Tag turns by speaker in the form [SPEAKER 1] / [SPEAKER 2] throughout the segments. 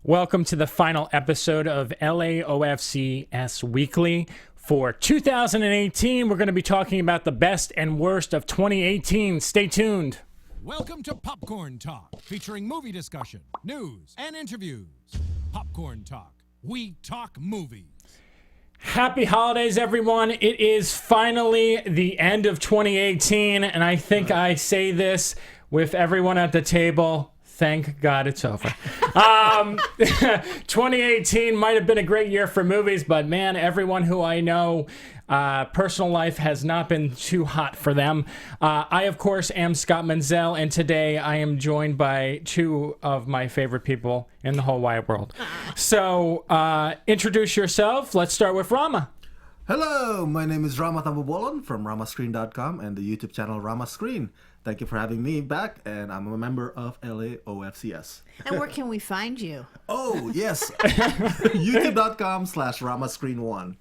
[SPEAKER 1] Welcome to the final episode of LAOFCS Weekly. For 2018, we're going to be talking about the best and worst of 2018. Stay tuned.
[SPEAKER 2] Welcome to Popcorn Talk, featuring movie discussion, news, and interviews. Popcorn Talk. We talk movies.
[SPEAKER 1] Happy holidays, everyone. It is finally the end of 2018, and I think I say this with everyone at the table. Thank God it's over. 2018 might have been a great year for movies, but man, everyone who I know, personal life has not been too hot for them. I, of course, am Scott Menzel, and today I am joined by two of my favorite people in the whole wide world. So, introduce yourself. Let's start with Rama.
[SPEAKER 3] Hello, my name is Rama Tampubolon from ramascreen.com and the YouTube channel Rama Screen. Thank you for having me back, and I'm a member of LAOFCS.
[SPEAKER 4] And where can we find you?
[SPEAKER 3] Oh, yes. YouTube.com/ramascreen1.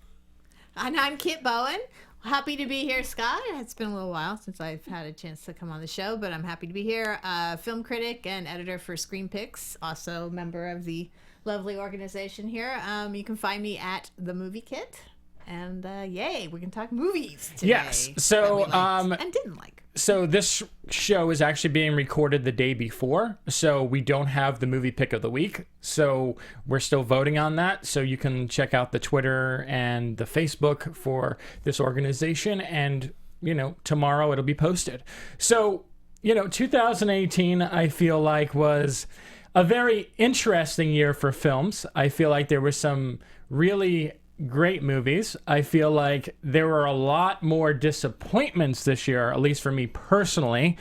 [SPEAKER 4] And I'm Kit Bowen. Happy to be here, Scott. It's been a little while since I've had a chance to come on the show, but I'm happy to be here. Film critic and editor for Screen Picks, also member of the lovely organization here. You can find me at The Movie Kit. And yay, we can talk movies today.
[SPEAKER 1] Yes. So,
[SPEAKER 4] and didn't like.
[SPEAKER 1] So this show is actually being recorded the day before, so we don't have the movie pick of the week. So we're still voting on that. So you can check out the Twitter and the Facebook for this organization, and tomorrow it'll be posted. So 2018, I feel like, was a very interesting year for films. I feel like there were some really great movies. I feel like there were a lot more disappointments this year, at least for me personally.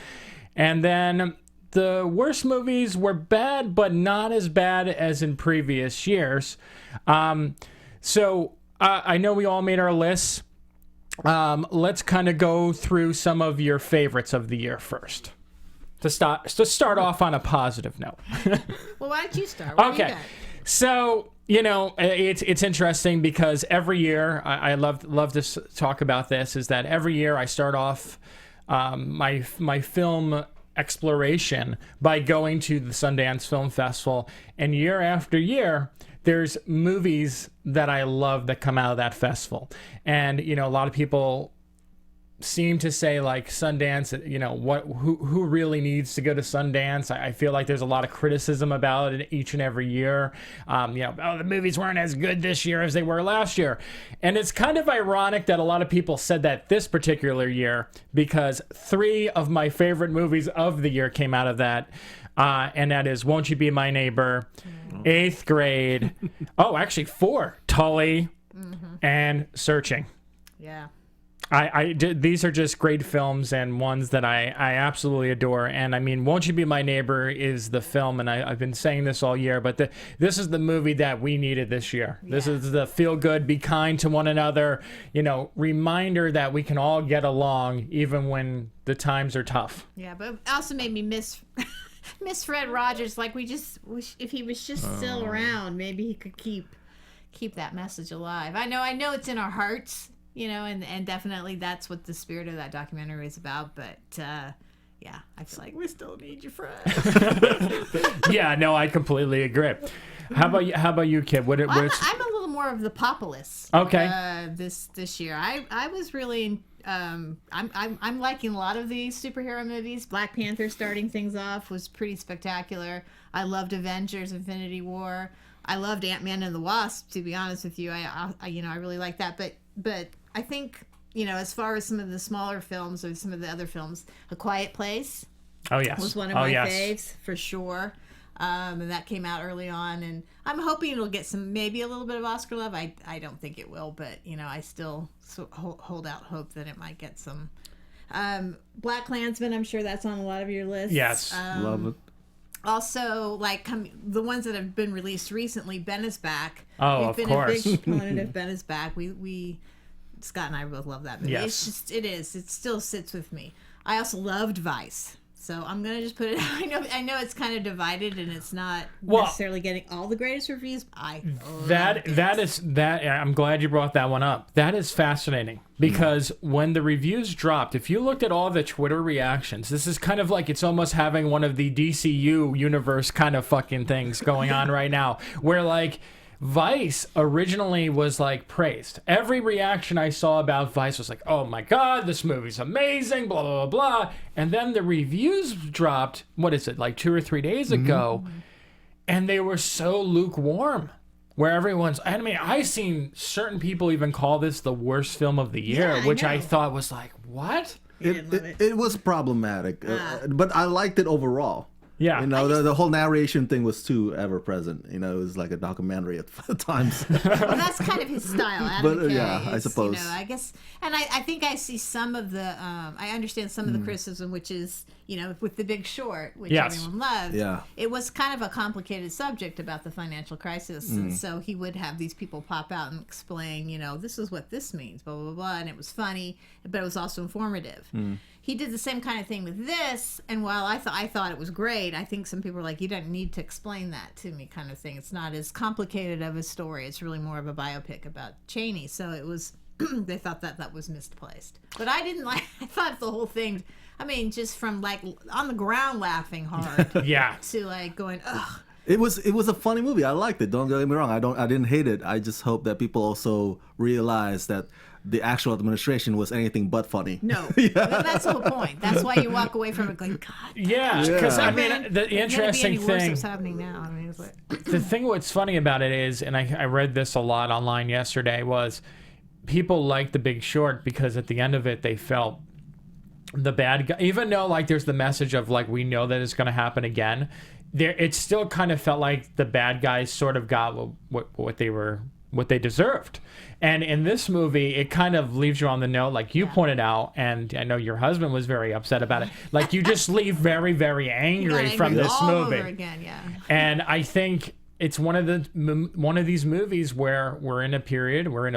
[SPEAKER 1] And then the worst movies were bad, but not as bad as in previous years. So I know we all made our lists. Let's kind of go through some of your favorites of the year first. To start off on a positive note.
[SPEAKER 4] Well, why don't you start? What do you got?
[SPEAKER 1] So, it's interesting because every year, I love to talk about this, is that every year I start off my film exploration by going to the Sundance Film Festival, and year after year, there's movies that I love that come out of that festival. And, a lot of people seem to say, like, Sundance, who really needs to go to Sundance? I feel like there's a lot of criticism about it each and every year. The movies weren't as good this year as they were last year. And it's kind of ironic that a lot of people said that this particular year, because 3 of my favorite movies of the year came out of that. And that is Won't You Be My Neighbor, 8th Grade, actually 4, Tully, and Searching.
[SPEAKER 4] Yeah.
[SPEAKER 1] These are just great films and ones that I absolutely adore. And I mean, Won't You Be My Neighbor is the film, and I've been saying this all year, but this is the movie that we needed this year. Yeah. This is the feel-good, be kind to one another, reminder that we can all get along even when the times are tough.
[SPEAKER 4] Yeah, but it also made me miss Fred Rogers. Like, we just wish if he was just still around, maybe he could keep that message alive. I know it's in our hearts. And definitely that's what the spirit of that documentary is about. But, I feel like we still need you, Fred.
[SPEAKER 1] Yeah, no, I completely agree. How about you, Kid?
[SPEAKER 4] I'm a little more of the populace.
[SPEAKER 1] Okay.
[SPEAKER 4] This year, I was really I'm liking a lot of these superhero movies. Black Panther starting things off was pretty spectacular. I loved Avengers: Infinity War. I loved Ant-Man and the Wasp. To be honest with you, I really like that. But I think, as far as some of the smaller films or some of the other films, A Quiet Place was one of my faves for sure. And that came out early on, and I'm hoping it'll get maybe a little bit of Oscar love. I don't think it will, but I still hold out hope that it might get some. Black Klansman, I'm sure that's on a lot of your lists.
[SPEAKER 1] Yes,
[SPEAKER 3] love it.
[SPEAKER 4] Also, the ones that have been released recently, Ben is Back.
[SPEAKER 1] Oh, of course.
[SPEAKER 4] We've been a big proponent of Ben is Back. We Scott and I both love that movie.
[SPEAKER 1] Yes.
[SPEAKER 4] It still sits with me. I also loved Vice. So I'm gonna just put it. I know it's kind of divided, and it's not
[SPEAKER 1] Well,
[SPEAKER 4] necessarily getting all the greatest reviews.
[SPEAKER 1] That I'm glad you brought that one up. That is fascinating because when the reviews dropped, if you looked at all the Twitter reactions, this is kind of like it's almost having one of the DCU universe kind of fucking things going on right now, where like Vice originally was like praised. Every reaction I saw about Vice was like, "Oh my god, this movie's amazing," blah blah blah blah. And then the reviews dropped. What is it, like 2 or 3 days ago? And they were so lukewarm. Where everyone's, I mean, I seen certain people even call this the worst film of the year,
[SPEAKER 4] Yeah, I
[SPEAKER 1] which I
[SPEAKER 4] know.
[SPEAKER 1] thought was like, what?
[SPEAKER 3] It was problematic, but I liked it overall.
[SPEAKER 1] Yeah.
[SPEAKER 3] You know, the whole narration thing was too ever present. You know, it was like a documentary at times.
[SPEAKER 4] Well, that's kind of his style. Adam
[SPEAKER 3] But,
[SPEAKER 4] McKay
[SPEAKER 3] yeah, I
[SPEAKER 4] is,
[SPEAKER 3] suppose.
[SPEAKER 4] You know, I guess, and I think I see some of the. I understand some of the criticism, which is, you know, with The Big Short, which
[SPEAKER 1] Yes.
[SPEAKER 4] everyone loved.
[SPEAKER 3] Yeah.
[SPEAKER 4] It was kind of a complicated subject about the financial crisis, and so he would have these people pop out and explain, you know, this is what this means, blah blah blah, and it was funny, but it was also informative. He did the same kind of thing with this, and while I thought it was great, I think some people were like, you don't need to explain that to me, kind of thing. It's not as complicated of a story. It's really more of a biopic about Cheney. So it was, they thought that was misplaced. But I didn't like. I thought the whole thing. I mean, just from like on the ground laughing hard
[SPEAKER 1] Yeah.
[SPEAKER 4] to like going, ugh.
[SPEAKER 3] It was a funny movie. I liked it. Don't get me wrong. I didn't hate it. I just hope that people also realize that the actual administration was anything but funny.
[SPEAKER 4] No, that's the whole point. That's why you walk away from it going, God.
[SPEAKER 1] Yeah, because I mean, the interesting
[SPEAKER 4] It's worse
[SPEAKER 1] thing,
[SPEAKER 4] what's happening now. I mean, it's like,
[SPEAKER 1] the thing what's funny about it is, and I read this a lot online yesterday, was people liked The Big Short because at the end of it, they felt the bad guy, even though like there's the message of like, we know that it's going to happen again, there, it still kind of felt like the bad guys sort of got what they deserved. And in this movie, it kind of leaves you on the note, like you pointed out, and I know your husband was very upset about it. Like you just leave very, very angry from this
[SPEAKER 4] all
[SPEAKER 1] movie.
[SPEAKER 4] over again, yeah.
[SPEAKER 1] And I think it's one of these movies where we're in a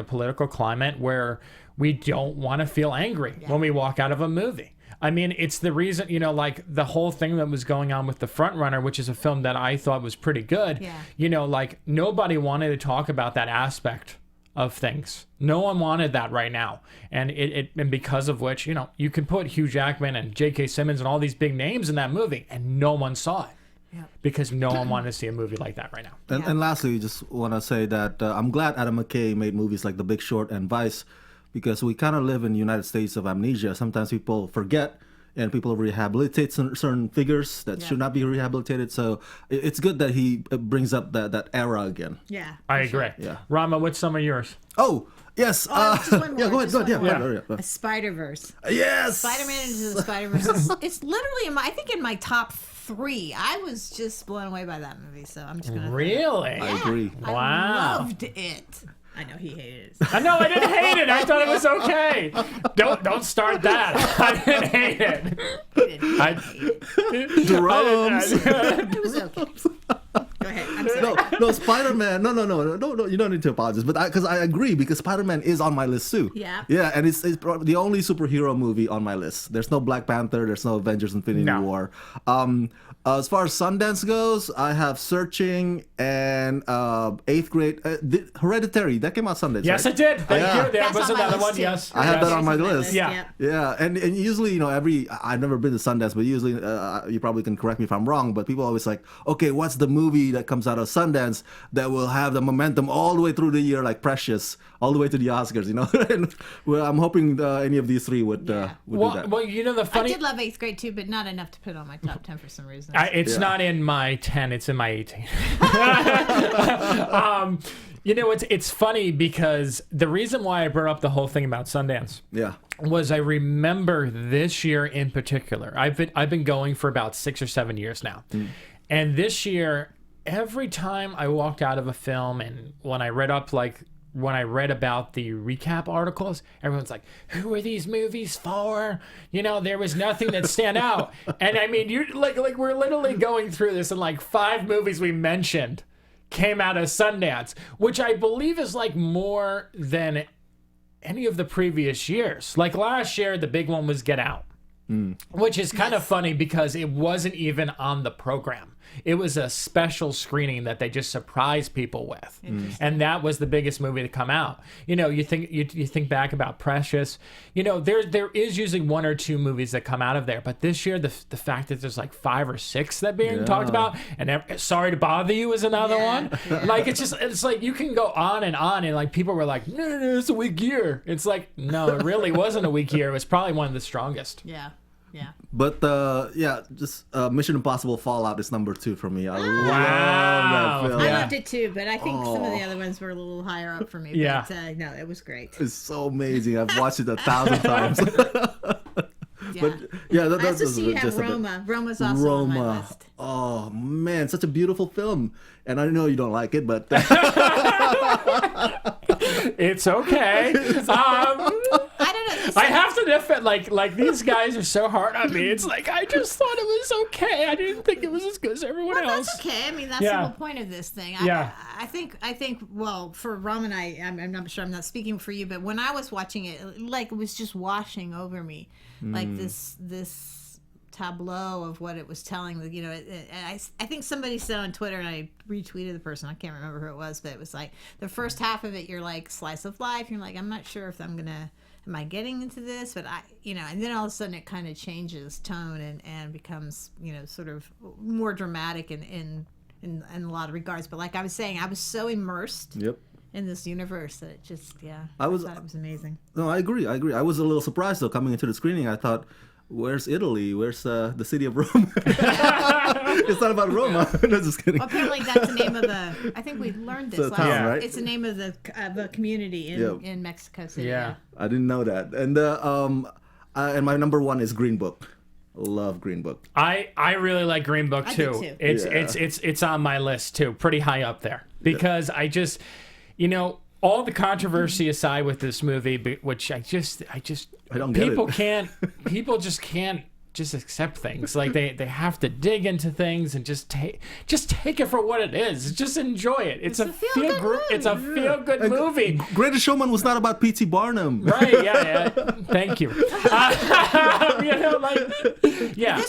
[SPEAKER 1] political climate where we don't want to feel angry when we walk out of a movie. I mean, it's the reason, you know, like the whole thing that was going on with The Front Runner, which is a film that I thought was pretty good.
[SPEAKER 4] Yeah.
[SPEAKER 1] You know, like nobody wanted to talk about that aspect of things. No one wanted that right now. And and because of which, you know, you can put Hugh Jackman and J.K. Simmons and all these big names in that movie and no one saw it.
[SPEAKER 4] Yeah.
[SPEAKER 1] Because no one wanted to see a movie like that right now.
[SPEAKER 3] And lastly, just want to say that I'm glad Adam McKay made movies like The Big Short and Vice, because we kind of live in the United States of amnesia. Sometimes people forget and people rehabilitate certain figures that should not be rehabilitated. So it's good that he brings up that era again.
[SPEAKER 4] Yeah.
[SPEAKER 1] I agree.
[SPEAKER 3] Yeah.
[SPEAKER 1] Rama, what's some of yours?
[SPEAKER 3] Oh, yes.
[SPEAKER 4] just one more,
[SPEAKER 3] yeah, go ahead.
[SPEAKER 4] just one
[SPEAKER 3] Yeah,
[SPEAKER 4] more.
[SPEAKER 3] go ahead.
[SPEAKER 4] A Spider-Verse.
[SPEAKER 3] Yes.
[SPEAKER 4] Spider-Man Into the Spider-Verse. It's literally I think in my top 3. I was just blown away by that movie, so I'm just gonna.
[SPEAKER 1] Really?
[SPEAKER 3] I agree.
[SPEAKER 4] I
[SPEAKER 1] Wow.
[SPEAKER 4] loved it. I know he hated it.
[SPEAKER 1] I know, I didn't hate it. I thought it was okay. Don't start that. I didn't hate it.
[SPEAKER 4] He didn't hate it.
[SPEAKER 3] Drums.
[SPEAKER 4] It was okay. Go ahead. I'm sorry.
[SPEAKER 3] No, Spider-Man. No. You don't need to apologize, but because I agree, because Spider-Man is on my list too.
[SPEAKER 4] Yeah.
[SPEAKER 3] Yeah, and it's probably the only superhero movie on my list. There's no Black Panther. There's no Avengers: Infinity
[SPEAKER 1] No.
[SPEAKER 3] War. As far as Sundance goes, I have Searching and 8th grade Hereditary. That came out Sundance.
[SPEAKER 1] Yes,
[SPEAKER 3] right?
[SPEAKER 1] it did. Thank
[SPEAKER 3] Yeah.
[SPEAKER 1] you. There
[SPEAKER 4] That's
[SPEAKER 1] was
[SPEAKER 4] on my
[SPEAKER 1] another
[SPEAKER 4] list,
[SPEAKER 1] one.
[SPEAKER 4] too.
[SPEAKER 1] Yes.
[SPEAKER 3] I have
[SPEAKER 1] Yes.
[SPEAKER 3] that on my
[SPEAKER 4] That's
[SPEAKER 3] list.
[SPEAKER 1] Yeah.
[SPEAKER 4] Yep.
[SPEAKER 3] Yeah, and usually, you know, I've never been to Sundance, but usually, you probably can correct me if I'm wrong, but people always like, okay, what's the movie that comes out of Sundance that will have the momentum all the way through the year, like Precious, all the way to the Oscars, you know? And, well, I'm hoping any of these three would do that.
[SPEAKER 1] Well, you know the
[SPEAKER 4] I
[SPEAKER 1] funny.
[SPEAKER 4] did love 8th grade too, but not enough to put on my top 10 for some reason.
[SPEAKER 1] It's
[SPEAKER 3] Yeah.
[SPEAKER 1] not in my 10. It's in my 18. You know, it's funny because the reason why I brought up the whole thing about Sundance
[SPEAKER 3] Yeah.
[SPEAKER 1] was I remember this year in particular. I've been going for about 6 or 7 years now, and this year, every time I walked out of a film, and when I read about the recap articles, everyone's like, "Who are these movies for?" You know, there was nothing that stand out, and I mean, you like we're literally going through this, and like 5 movies we mentioned came out of Sundance, which I believe is like more than any of the previous years. Like last year, the big one was Get Out. which is kind of funny because it wasn't even on the program. It was a special screening that they just surprised people with, and that was the biggest movie to come out. You know, you think back about Precious. You know, there is usually 1 or 2 movies that come out of there, but this year the fact that there's like 5 or 6 that being talked about, and Sorry to Bother You is another one.
[SPEAKER 4] Yeah.
[SPEAKER 1] Like it's like you can go on, and like people were like, no, it's a weak year. It's like, no, it really wasn't a weak year. It was probably one of the strongest.
[SPEAKER 4] Yeah. Yeah.
[SPEAKER 3] But just Mission Impossible Fallout is number 2 for me. I love that film.
[SPEAKER 4] I loved it too, but I think some of the other ones were a little higher up for me.
[SPEAKER 1] Yeah.
[SPEAKER 4] But no, it was great.
[SPEAKER 3] It's so amazing. I've watched it 1,000 times.
[SPEAKER 4] Yeah.
[SPEAKER 3] But yeah,
[SPEAKER 4] I also see you have
[SPEAKER 3] just a bit.
[SPEAKER 4] Roma. Roma's also on my list.
[SPEAKER 3] Oh man, such a beautiful film. And I know you don't like it, but
[SPEAKER 1] It's okay.
[SPEAKER 4] I don't know.
[SPEAKER 1] I have to defend, like these guys are so hard on me. It's like, I just thought it was okay. I didn't think it was as good as everyone else.
[SPEAKER 4] That's okay. I mean, that's
[SPEAKER 1] Yeah.
[SPEAKER 4] the whole point of this thing. I think. Well, for Rama and I'm not sure. I'm not speaking for you, but when I was watching it, like it was just washing over me, like this tableau of what it was telling. You know, I think somebody said on Twitter, and I retweeted the person. I can't remember who it was, but it was like the first half of it, you're like slice of life. You're like, I'm not sure if am I getting into this? But and then all of a sudden it kind of changes tone and becomes, sort of more dramatic in a lot of regards. But like I was saying, I was so immersed in this universe that it just, I thought it was amazing.
[SPEAKER 3] No, I agree. I was a little surprised though coming into the screening. I thought, where's Italy? Where's the city of Rome? It's not about Roma. No, just kidding.
[SPEAKER 4] Well, apparently that's the name of I think we learned this
[SPEAKER 3] It's a town,
[SPEAKER 4] last
[SPEAKER 3] right?
[SPEAKER 4] It's the name of the community in Mexico City.
[SPEAKER 1] Yeah.
[SPEAKER 3] I didn't know that. And and my number 1 is Green Book. Love Green Book.
[SPEAKER 1] I really like Green Book
[SPEAKER 4] I
[SPEAKER 1] too.
[SPEAKER 4] do too.
[SPEAKER 1] It's on my list too, pretty high up there because I just, all the controversy aside with this movie, which I
[SPEAKER 3] don't get it.
[SPEAKER 1] People just can't just accept things. Like they have to dig into things and just take it for what it is. Just enjoy it. It's a feel good movie.
[SPEAKER 3] Greatest Showman was not about P.T. Barnum.
[SPEAKER 1] Right? Yeah. Thank you.
[SPEAKER 4] This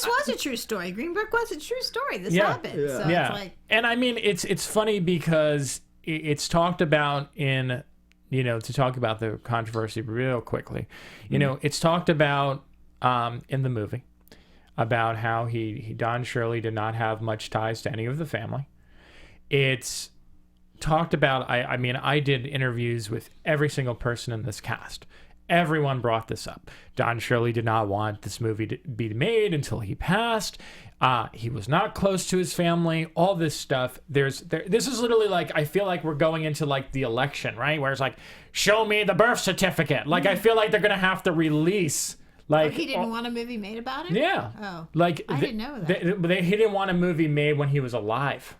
[SPEAKER 4] was a true story. Green Book was a true story. This happened.
[SPEAKER 3] Yeah.
[SPEAKER 4] So it's like,
[SPEAKER 1] And I mean, it's funny because it's talked about in, to talk about the controversy real quickly, it's talked about in the movie about how Don Shirley did not have much ties to any of the family. It's talked about, I did interviews with every single person in this cast. Everyone brought this up. Don Shirley did not want this movie to be made until he passed. He was not close to his family. All this stuff. This is literally like, I feel like we're going into like the election, right? Where it's like, show me the birth certificate. Like, I feel like they're gonna have to release. Like,
[SPEAKER 4] he didn't want a movie made about him?
[SPEAKER 1] Yeah.
[SPEAKER 4] Oh.
[SPEAKER 1] Like
[SPEAKER 4] I didn't know that.
[SPEAKER 1] He didn't want a movie made when he was alive.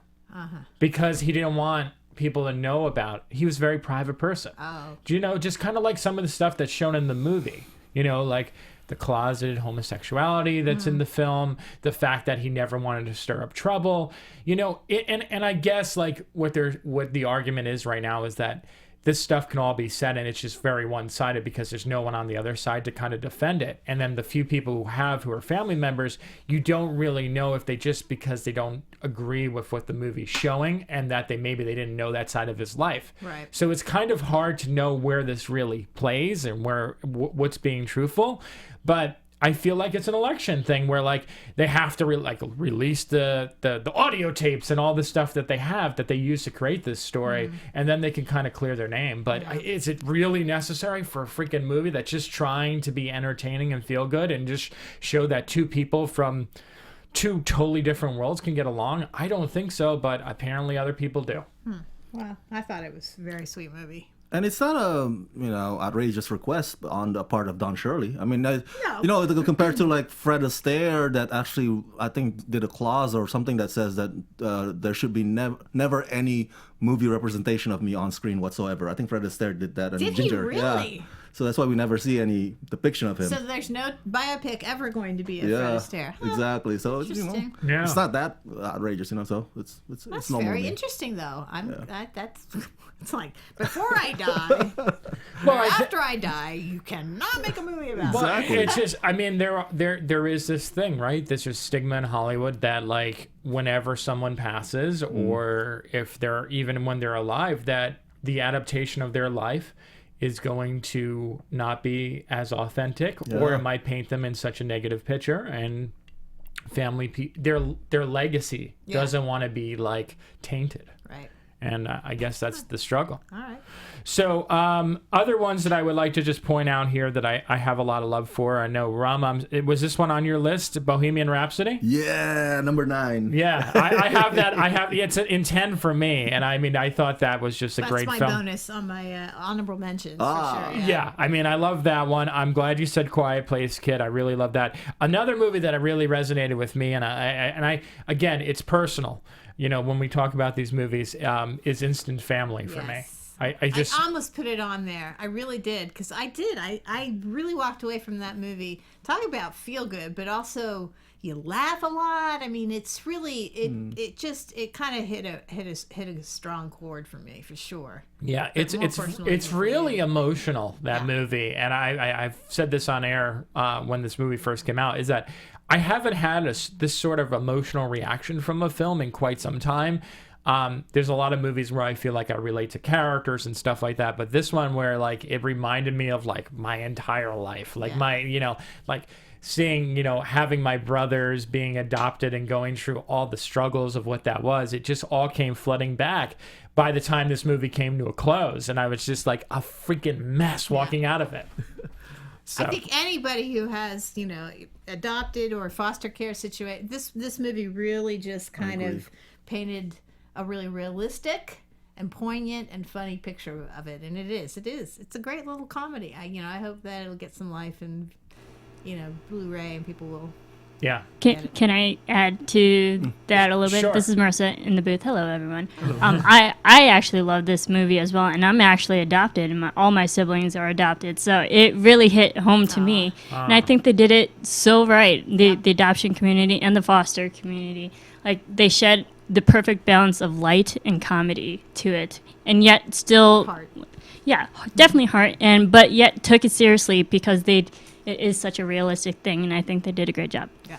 [SPEAKER 1] Because he didn't want people to know about. He was a very private person.
[SPEAKER 4] Oh.
[SPEAKER 1] Just kind of like some of the stuff that's shown in the movie. Like the closeted homosexuality that's in the film, the fact that he never wanted to stir up trouble. And I guess like what the argument is right now is that this stuff can all be said and it's just very one-sided because there's no one on the other side to kind of defend it. And then the few people who are family members, you don't really know if because they don't agree with what the movie's showing and that maybe they didn't know that side of his life.
[SPEAKER 4] Right.
[SPEAKER 1] So it's kind of hard to know where this really plays and what's being truthful. But I feel like it's an election thing where like they have to release the audio tapes and all the stuff that they use to create this story, and then they can kind of clear their name. But is it really necessary for a freaking movie that's just trying to be entertaining and feel good and just show that two people from two totally different worlds can get along? I don't think so, but apparently other people do.
[SPEAKER 4] Well, I thought it was a very sweet movie.
[SPEAKER 3] And it's not a outrageous request on the part of Don Shirley. I mean,
[SPEAKER 4] No.
[SPEAKER 3] Compared to like Fred Astaire, that actually I think did a clause or something that says that there should be never any movie representation of me on screen whatsoever. I think Fred Astaire did that. And
[SPEAKER 4] Did he
[SPEAKER 3] Ginger,
[SPEAKER 4] really?
[SPEAKER 3] So that's why we never see any depiction of him.
[SPEAKER 4] So there's no biopic ever going to be of Fred
[SPEAKER 3] yeah,
[SPEAKER 4] Astaire. Huh,
[SPEAKER 3] exactly. So
[SPEAKER 4] interesting.
[SPEAKER 1] Yeah.
[SPEAKER 3] it's not that outrageous, So it's
[SPEAKER 4] That's
[SPEAKER 3] normal.
[SPEAKER 4] very
[SPEAKER 3] to me.
[SPEAKER 4] interesting, though. That's it's like before I die,
[SPEAKER 1] Well,
[SPEAKER 4] or after I die, you cannot make a movie about
[SPEAKER 1] Well,
[SPEAKER 4] it.
[SPEAKER 3] Exactly.
[SPEAKER 1] it's just, I mean, there is this thing, right? This is stigma in Hollywood that, like, whenever someone passes, or if they're even when they're alive, that the adaptation of their life is going to not be as authentic, or
[SPEAKER 3] Yeah.
[SPEAKER 1] it might paint them in such a negative picture, and their legacy
[SPEAKER 4] Yeah.
[SPEAKER 1] doesn't want to be like tainted.
[SPEAKER 4] Right.
[SPEAKER 1] And I guess that's the struggle.
[SPEAKER 4] All right.
[SPEAKER 1] So, other ones that I would like to just point out here that I have a lot of love for. I know Rama, was this one on your list, Bohemian Rhapsody?
[SPEAKER 3] Yeah, number 9.
[SPEAKER 1] Yeah, I have that. It's in 10 for me, and I mean, I thought that was just a
[SPEAKER 4] That's
[SPEAKER 1] great
[SPEAKER 4] my
[SPEAKER 1] film.
[SPEAKER 4] bonus on my honorable mentions.
[SPEAKER 3] Ah.
[SPEAKER 4] For sure.
[SPEAKER 1] Yeah, I mean, I love that one. I'm glad you said Quiet Place Kid. I really love that. Another movie that really resonated with me, and I again, it's personal. When we talk about these movies, is Instant Family for me.
[SPEAKER 4] Yes.
[SPEAKER 1] I just
[SPEAKER 4] I almost put it on there. I really did, because I did. I really walked away from that movie. Talk about feel good, but also you laugh a lot. I mean, it's really it kind of hit a strong chord for me, for sure.
[SPEAKER 1] Yeah,
[SPEAKER 4] But more personally
[SPEAKER 1] it's
[SPEAKER 4] than
[SPEAKER 1] really
[SPEAKER 4] you.
[SPEAKER 1] emotional, that
[SPEAKER 4] Yeah.
[SPEAKER 1] movie, and I've said this on air when this movie first came out, is that I haven't had this sort of emotional reaction from a film in quite some time. There's a lot of movies where I feel like I relate to characters and stuff like that, but this one where like it reminded me of like my entire life, like my like seeing having my brothers being adopted and going through all the struggles of what that was. It just all came flooding back by the time this movie came to a close, and I was just like a freaking mess walking out of it. So.
[SPEAKER 4] I think anybody who has, adopted or foster care situation, this movie really just kind of painted a really realistic and poignant and funny picture of it, and it is. It's a great little comedy. I hope that it'll get some life and Blu-ray, and people will.
[SPEAKER 1] Yeah.
[SPEAKER 5] Can I add to that a little bit?
[SPEAKER 1] Sure.
[SPEAKER 5] This is Marissa in the booth. Hello, everyone. I actually love this movie as well, and I'm actually adopted, and all my siblings are adopted, so it really hit home to me. And I think they did it so right, the adoption community and the foster community. Like, they shed the perfect balance of light and comedy to it, and yet still...
[SPEAKER 4] Heart.
[SPEAKER 5] Yeah, definitely heart, but yet took it seriously because it is such a realistic thing, and I think they did a great job.
[SPEAKER 4] Yeah.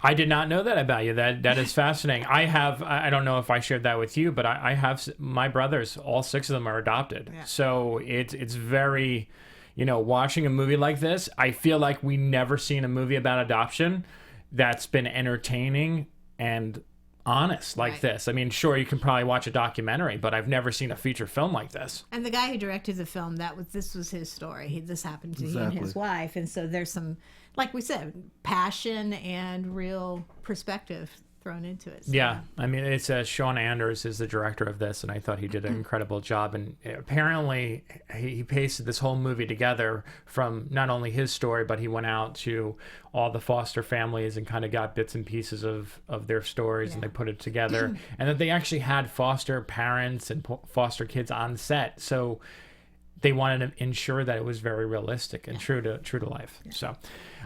[SPEAKER 1] I did not know that about you. That is fascinating. I don't know if I shared that with you, but I have my brothers, all 6 of them are adopted.
[SPEAKER 4] Yeah.
[SPEAKER 1] So it's very, watching a movie like this, I feel like we never seen a movie about adoption that's been entertaining and honest like
[SPEAKER 4] Right.
[SPEAKER 1] this. I mean, sure, you can probably watch a documentary, but I've never seen a feature film like this.
[SPEAKER 4] And the guy who directed the film, this was his story. This happened to he and his
[SPEAKER 3] Exactly.
[SPEAKER 4] wife, and so there's some, like we said, passion and real perspective thrown into it. So.
[SPEAKER 1] Yeah, I mean, it's Sean Anders is the director of this, and I thought he did an incredible job. And apparently, he pasted this whole movie together from not only his story, but he went out to all the foster families and kind of got bits and pieces of their stories, and they put it together. And that they actually had foster parents and foster kids on set, so they wanted to ensure that it was very realistic and true to life. So,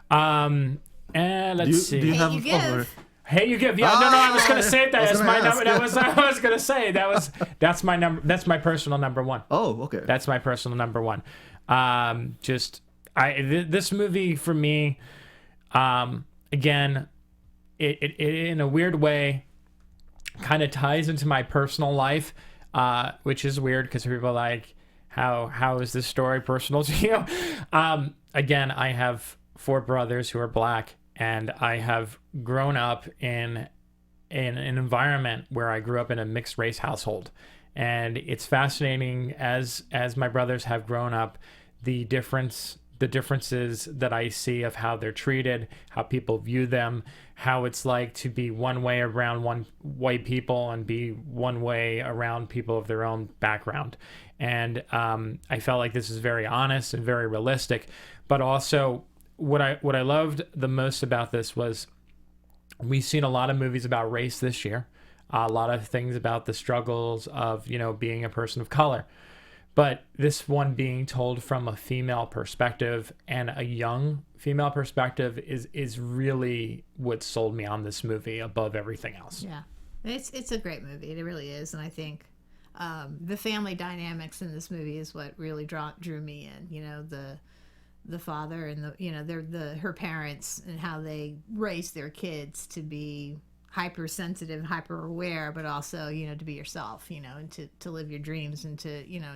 [SPEAKER 1] and let's see.
[SPEAKER 3] Do you
[SPEAKER 4] Hey,
[SPEAKER 3] have
[SPEAKER 4] you give.
[SPEAKER 1] Hey, you give. Yeah, no, I was gonna say that.
[SPEAKER 3] I was
[SPEAKER 1] That's
[SPEAKER 3] gonna
[SPEAKER 1] my
[SPEAKER 3] ask.
[SPEAKER 1] number. I was gonna say that's my number. That's my personal number 1.
[SPEAKER 3] Oh, okay.
[SPEAKER 1] That's my personal number 1. This movie for me, again, it in a weird way, kind of ties into my personal life, which is weird because people are like, how is this story personal to you? Again, I have 4 brothers who are black. And I have grown up in an environment where I grew up in a mixed race household. And it's fascinating as my brothers have grown up, the differences that I see of how they're treated, how people view them, how it's like to be one way around one white people and be one way around people of their own background. And I felt like this is very honest and very realistic, but also what I loved the most about this was we've seen a lot of movies about race this year, a lot of things about the struggles of being a person of color, But this one being told from a female perspective and a young female perspective is really what sold me on this movie above everything else.
[SPEAKER 4] Yeah, it's a great movie. It really is, and I think the family dynamics in this movie is what really drew me in. You know, the father and her parents and how they raise their kids to be hypersensitive, hyper aware, but also, you know, to be yourself, you know, and to live your dreams and to, you know,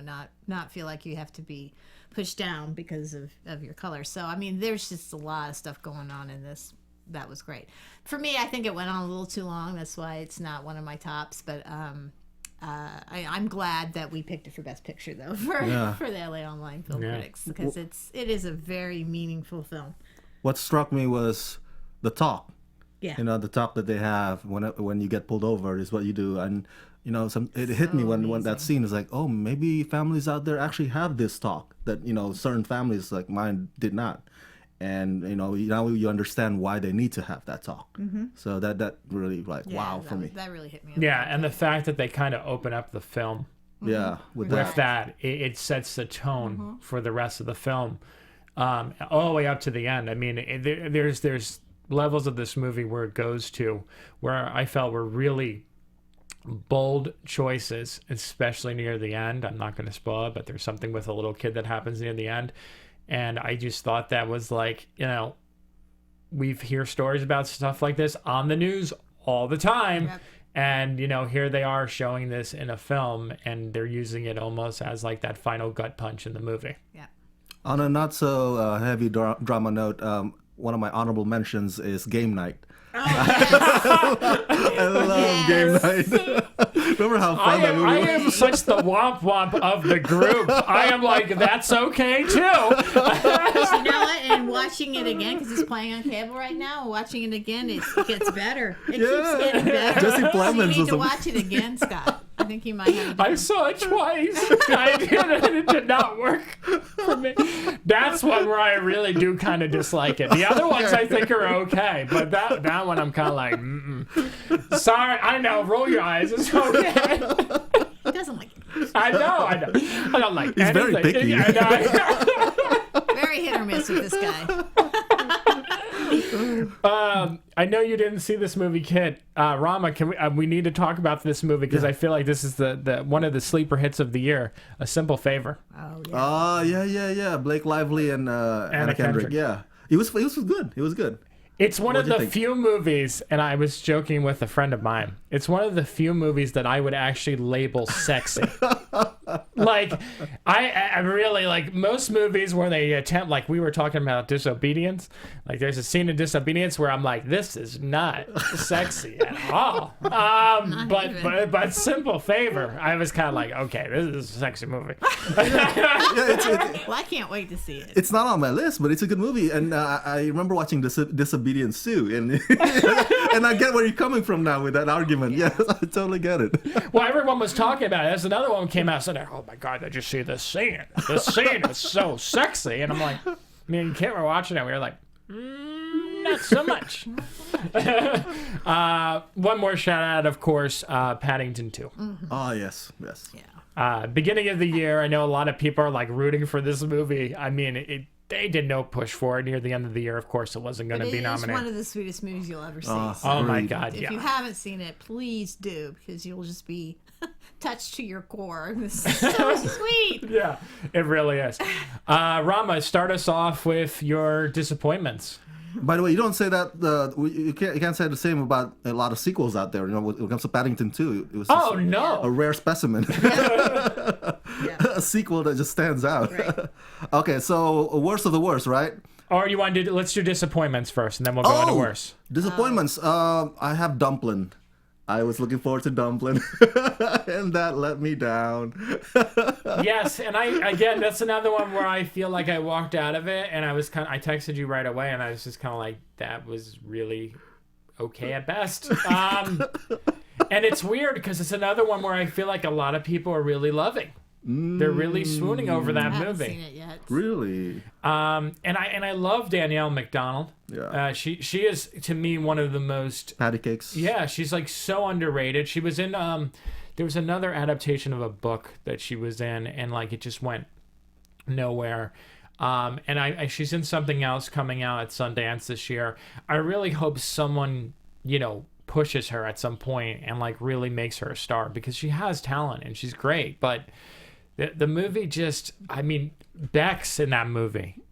[SPEAKER 4] not feel like you have to be pushed down because of your color. So, I mean, there's just a lot of stuff going on in this. That was great. For me, I think it went on a little too long. That's why it's not one of my tops, but I'm glad that we picked it for Best Picture, though, for the LA Online Film Critics, because it is a very meaningful film.
[SPEAKER 3] What struck me was the talk.
[SPEAKER 4] Yeah.
[SPEAKER 3] You know, the talk that they have when you get pulled over is what you do. And, you know, it hit me when that scene is like, oh, maybe families out there actually have this talk that, you know, certain families like mine did not. And, you know, now you understand why they need to have that talk. Mm-hmm. So that really, like, wow for me.
[SPEAKER 4] That really hit me.
[SPEAKER 1] Yeah, and the fact that they kind of open up the film
[SPEAKER 3] yeah, with
[SPEAKER 1] that, it sets the tone for the rest of the film all the way up to the end. I mean, there's levels of this movie where it goes to where I felt were really bold choices, especially near the end. I'm not going to spoil it, but there's something with a little kid that happens near the end. And I just thought that was like, you know, we hear stories about stuff like this on the news all the time. Yep. And, you know, here they are showing this in a film, and they're using it almost as like that final gut punch in the movie.
[SPEAKER 4] Yeah.
[SPEAKER 3] On a not so heavy drama note, one of my honorable mentions is Game Night.
[SPEAKER 4] Oh, yes.
[SPEAKER 3] I love Game Night. Remember how fun that movie was?
[SPEAKER 1] I am such the womp womp of the group. I am like, that's okay too.
[SPEAKER 4] You know what? And watching it again, because it's playing on cable right now, watching it again, it gets better. It keeps getting better.
[SPEAKER 3] Jesse Plemons
[SPEAKER 4] you need to watch it again, Scott. I think you might have to.
[SPEAKER 1] I saw it twice. It did not work for me. That's one where I really do kind of dislike it. The other ones I think are okay, but that one I'm kind of like, sorry, I know. Roll your eyes. It's okay.
[SPEAKER 4] He doesn't like it.
[SPEAKER 1] I know. I don't like
[SPEAKER 3] He's
[SPEAKER 1] anything.
[SPEAKER 3] very picky.
[SPEAKER 4] Very hit or miss with this guy.
[SPEAKER 1] I know you didn't see this movie, Kit. Rama, can we need to talk about this movie because I feel like this is the one of the sleeper hits of the year. A Simple Favor.
[SPEAKER 4] Oh yeah.
[SPEAKER 3] Yeah. Blake Lively and Anna Kendrick. Yeah, it was good. It was good.
[SPEAKER 1] It's one of the few movies, and I was joking with a friend of mine. It's one of the few movies that I would actually label sexy. Like, I really, like, most movies where they attempt, like we were talking about Disobedience, like there's a scene in Disobedience where I'm like, this is not sexy at all. But Simple Favor, I was kind of like, okay, this is a sexy movie.
[SPEAKER 4] Well, I can't wait to see it.
[SPEAKER 3] It's not on my list, but it's a good movie, and I remember watching Disobedience too, and and I get where you're coming from now with that argument. Yes, I totally get it.
[SPEAKER 1] Well, everyone was talking about it. There's another one came out and said, oh my God, did you see this scene? This scene is so sexy. And I'm like, me and Kit were watching it. We were like, not so much. One more shout out, of course, Paddington 2.
[SPEAKER 4] Mm-hmm.
[SPEAKER 3] Oh, yes.
[SPEAKER 4] Yeah.
[SPEAKER 1] Beginning of the year, I know a lot of people are like rooting for this movie. I mean, they did no push for it near the end of the year. Of course, it wasn't going to be nominated.
[SPEAKER 4] It's one of the sweetest movies you'll ever see.
[SPEAKER 1] Oh my God,
[SPEAKER 4] if you haven't seen it, please do, because you'll just be touched to your core. It's so sweet.
[SPEAKER 1] Yeah, it really is. Rama, start us off with your disappointments.
[SPEAKER 3] By the way, you don't say that. You can't say the same about a lot of sequels out there. You know, when it comes to Paddington 2, it was a rare specimen. A sequel that just stands out. Right. Okay, so worst of the worst, right?
[SPEAKER 1] Or you want to do? Let's do disappointments first, and then we'll go into worst.
[SPEAKER 3] Disappointments. I have Dumpling. I was looking forward to Dumpling, and that let me down.
[SPEAKER 1] Yes, and again, that's another one where I feel like I walked out of it, and I texted you right away, and I was just kind of like, that was really okay at best. And it's weird because it's another one where I feel like a lot of people are really loving. They're really swooning over that movie. I
[SPEAKER 4] haven't seen it yet.
[SPEAKER 3] Really?
[SPEAKER 1] And I love Danielle McDonald.
[SPEAKER 3] Yeah.
[SPEAKER 1] She is, to me, one of the most
[SPEAKER 3] Patty cakes.
[SPEAKER 1] Yeah, she's like so underrated. She was in there was another adaptation of a book that she was in, and like it just went nowhere. And she's in something else coming out at Sundance this year. I really hope someone, pushes her at some point and like really makes her a star, because she has talent and she's great. But the movie just, Bex in that movie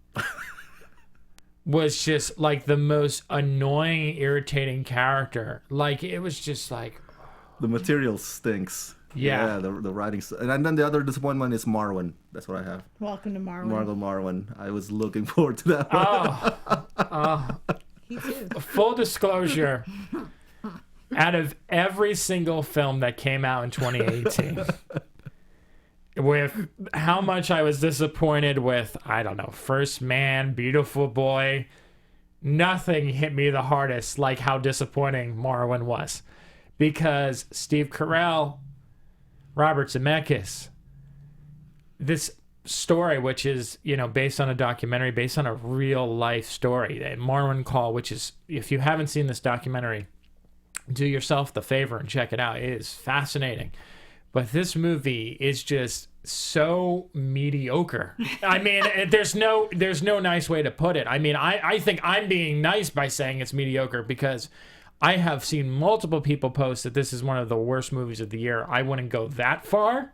[SPEAKER 1] was just like the most annoying, irritating character. Like it was just like
[SPEAKER 3] the material stinks.
[SPEAKER 1] Yeah,
[SPEAKER 3] the writing. And then the other disappointment is Marwan. That's what I have.
[SPEAKER 4] Welcome to Marwan.
[SPEAKER 3] Marwan. I was looking forward to that one.
[SPEAKER 4] Me too.
[SPEAKER 1] Full disclosure, out of every single film that came out in 2018, with how much I was disappointed with, I don't know, First Man, Beautiful Boy, nothing hit me the hardest like how disappointing Marwan was. Because Steve Carell, Robert Zemeckis, this story, which is, based on a documentary, based on a real life story, Marwan Call, which is, if you haven't seen this documentary, do yourself the favor and check it out. It is fascinating. But this movie is just so mediocre. There's no nice way to put it. I think I'm being nice by saying it's mediocre, because I have seen multiple people post that this is one of the worst movies of the year. I wouldn't go that far,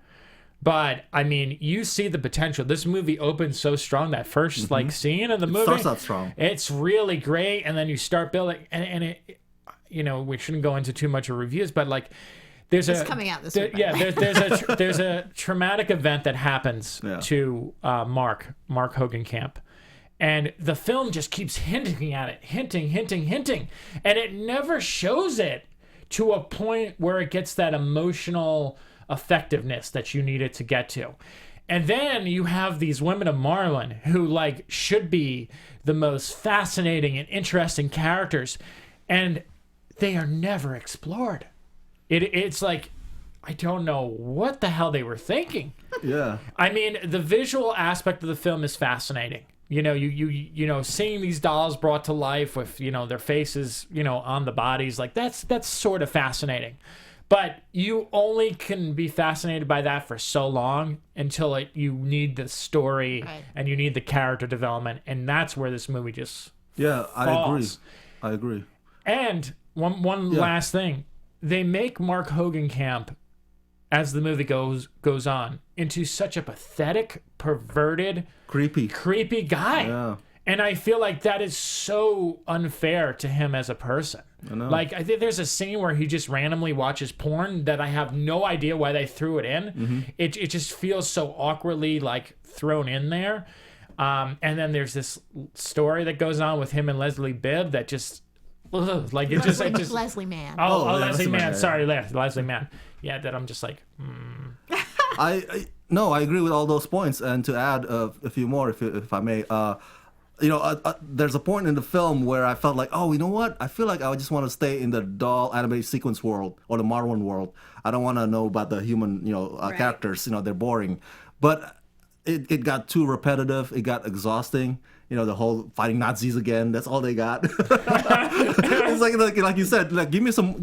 [SPEAKER 1] but you see the potential. This movie opens so strong. That first scene of the movie
[SPEAKER 3] starts out strong.
[SPEAKER 1] It's really great, and then you start building, and it, we shouldn't go into too much of reviews, but like
[SPEAKER 4] it's coming out this week.
[SPEAKER 1] Yeah, there's a traumatic event that happens to Mark Hogenkamp. And the film just keeps hinting at it, hinting, and it never shows it to a point where it gets that emotional effectiveness that you need it to get to. And then you have these women of Marwan who like should be the most fascinating and interesting characters, and they are never explored. It's like, I don't know what the hell they were thinking.
[SPEAKER 3] Yeah.
[SPEAKER 1] The visual aspect of the film is fascinating. You seeing these dolls brought to life with, their faces, on the bodies, like that's sort of fascinating. But you only can be fascinated by that for so long until you need the story and you need the character development. And that's where this movie just falls.
[SPEAKER 3] I agree.
[SPEAKER 1] And one last thing. They make Mark Hogenkamp, as the movie goes on, into such a pathetic, perverted, creepy guy.
[SPEAKER 3] Yeah.
[SPEAKER 1] And I feel like that is so unfair to him as a person.
[SPEAKER 3] I know.
[SPEAKER 1] Like, I think there's a scene where he just randomly watches porn that I have no idea why they threw it in. Mm-hmm. It just feels so awkwardly like thrown in there. And then there's this story that goes on with him and Leslie Bibb that just
[SPEAKER 4] Leslie Mann.
[SPEAKER 1] Leslie Mann. Sorry, Leslie Mann. Yeah, that I'm just like.
[SPEAKER 3] I agree with all those points, and to add a few more, if I may. There's a point in the film where I felt like, you know what? I feel like I just want to stay in the doll animated sequence world or the Marwan world. I don't want to know about the human, characters. They're boring. But it got too repetitive. It got exhausting. The whole fighting Nazis again. That's all they got. It's like you said, like give me something,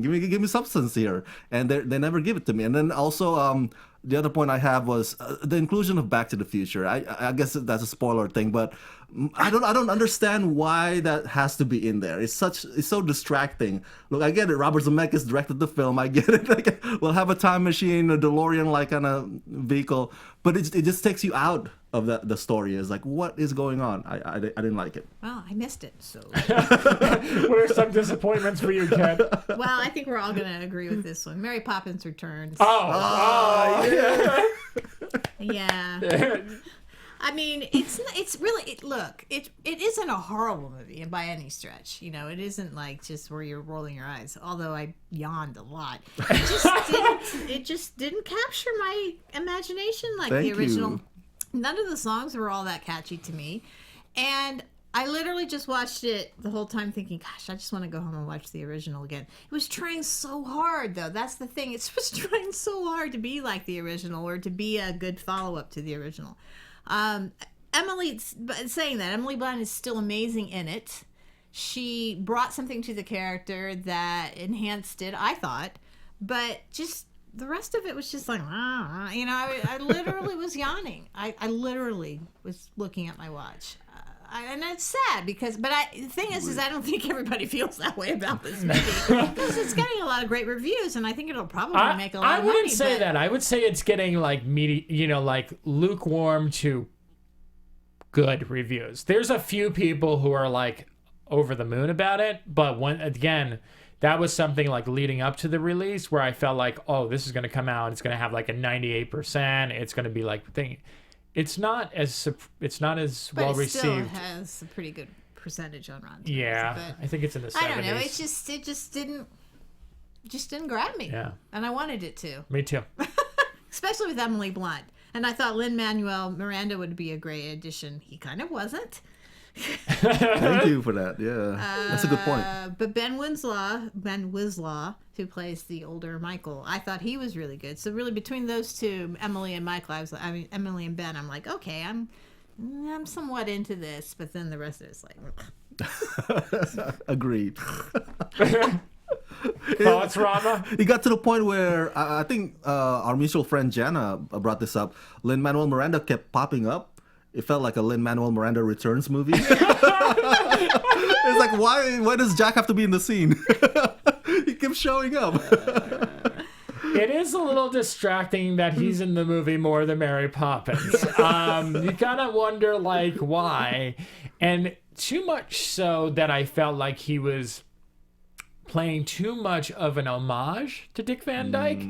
[SPEAKER 3] give me substance here, and they never give it to me. And then also the other point I have was the inclusion of Back to the Future. I guess that's a spoiler thing, but I don't understand why that has to be in there. It's so distracting. Look, I get it. Robert Zemeckis directed the film. I get it. Like, we'll have a time machine, a DeLorean like kind of vehicle, but it just takes you out of the story. Is like, what is going on? I didn't like it.
[SPEAKER 4] Well, I missed it. So
[SPEAKER 1] what are some disappointments for you, Ken?
[SPEAKER 4] Well, I think we're all gonna agree with this one. Mary Poppins Returns.
[SPEAKER 1] Yeah.
[SPEAKER 4] Yeah. It's really look. It isn't a horrible movie by any stretch. It isn't like just where you're rolling your eyes. Although I yawned a lot. It just didn't capture my imagination like the original.
[SPEAKER 3] You.
[SPEAKER 4] None of the songs were all that catchy to me, and I literally just watched it the whole time thinking, gosh, I just want to go home and watch the original again. It was trying so hard, though. That's the thing. It was trying so hard to be like the original or to be a good follow-up to the original. Emily Blunt is still amazing in it. She brought something to the character that enhanced it, I thought, but just the rest of it was just like, I literally was yawning. I literally was looking at my watch. And it's sad because, the thing is I don't think everybody feels that way about this movie because it's getting a lot of great reviews, and I think it'll probably make a lot of money.
[SPEAKER 1] I wouldn't say that. I would say it's getting like like lukewarm to good reviews. There's a few people who are like over the moon about it, but that was something like leading up to the release where I felt like, oh, this is going to come out. It's going to have like a 98%. It's going to be like thing. It's not as well received.
[SPEAKER 4] It still has a pretty good percentage on Rotten Tomatoes.
[SPEAKER 1] Yeah, I think it's in the 70s.
[SPEAKER 4] I don't know. It just didn't grab me.
[SPEAKER 1] Yeah,
[SPEAKER 4] and I wanted it to.
[SPEAKER 1] Me too.
[SPEAKER 4] Especially with Emily Blunt, and I thought Lin-Manuel Miranda would be a great addition. He kind of wasn't.
[SPEAKER 3] Thank you for that. Yeah, that's a good point.
[SPEAKER 4] But Ben Wislaw, who plays the older Michael, I thought he was really good. So really, between those two, Emily and Michael, Emily and Ben, I'm like, okay, I'm somewhat into this. But then the rest of it's like,
[SPEAKER 3] Agreed.
[SPEAKER 1] Thoughts, Rama?
[SPEAKER 3] It got to the point where I think our mutual friend Jana brought this up. Lin-Manuel Miranda kept popping up. It felt like a Lin-Manuel Miranda Returns movie. It's like, why does Jack have to be in the scene? He keeps showing up.
[SPEAKER 1] It is a little distracting that he's in the movie more than Mary Poppins. You kind of wonder, like, why. And too much so that I felt like he was playing too much of an homage to Dick Van Dyke.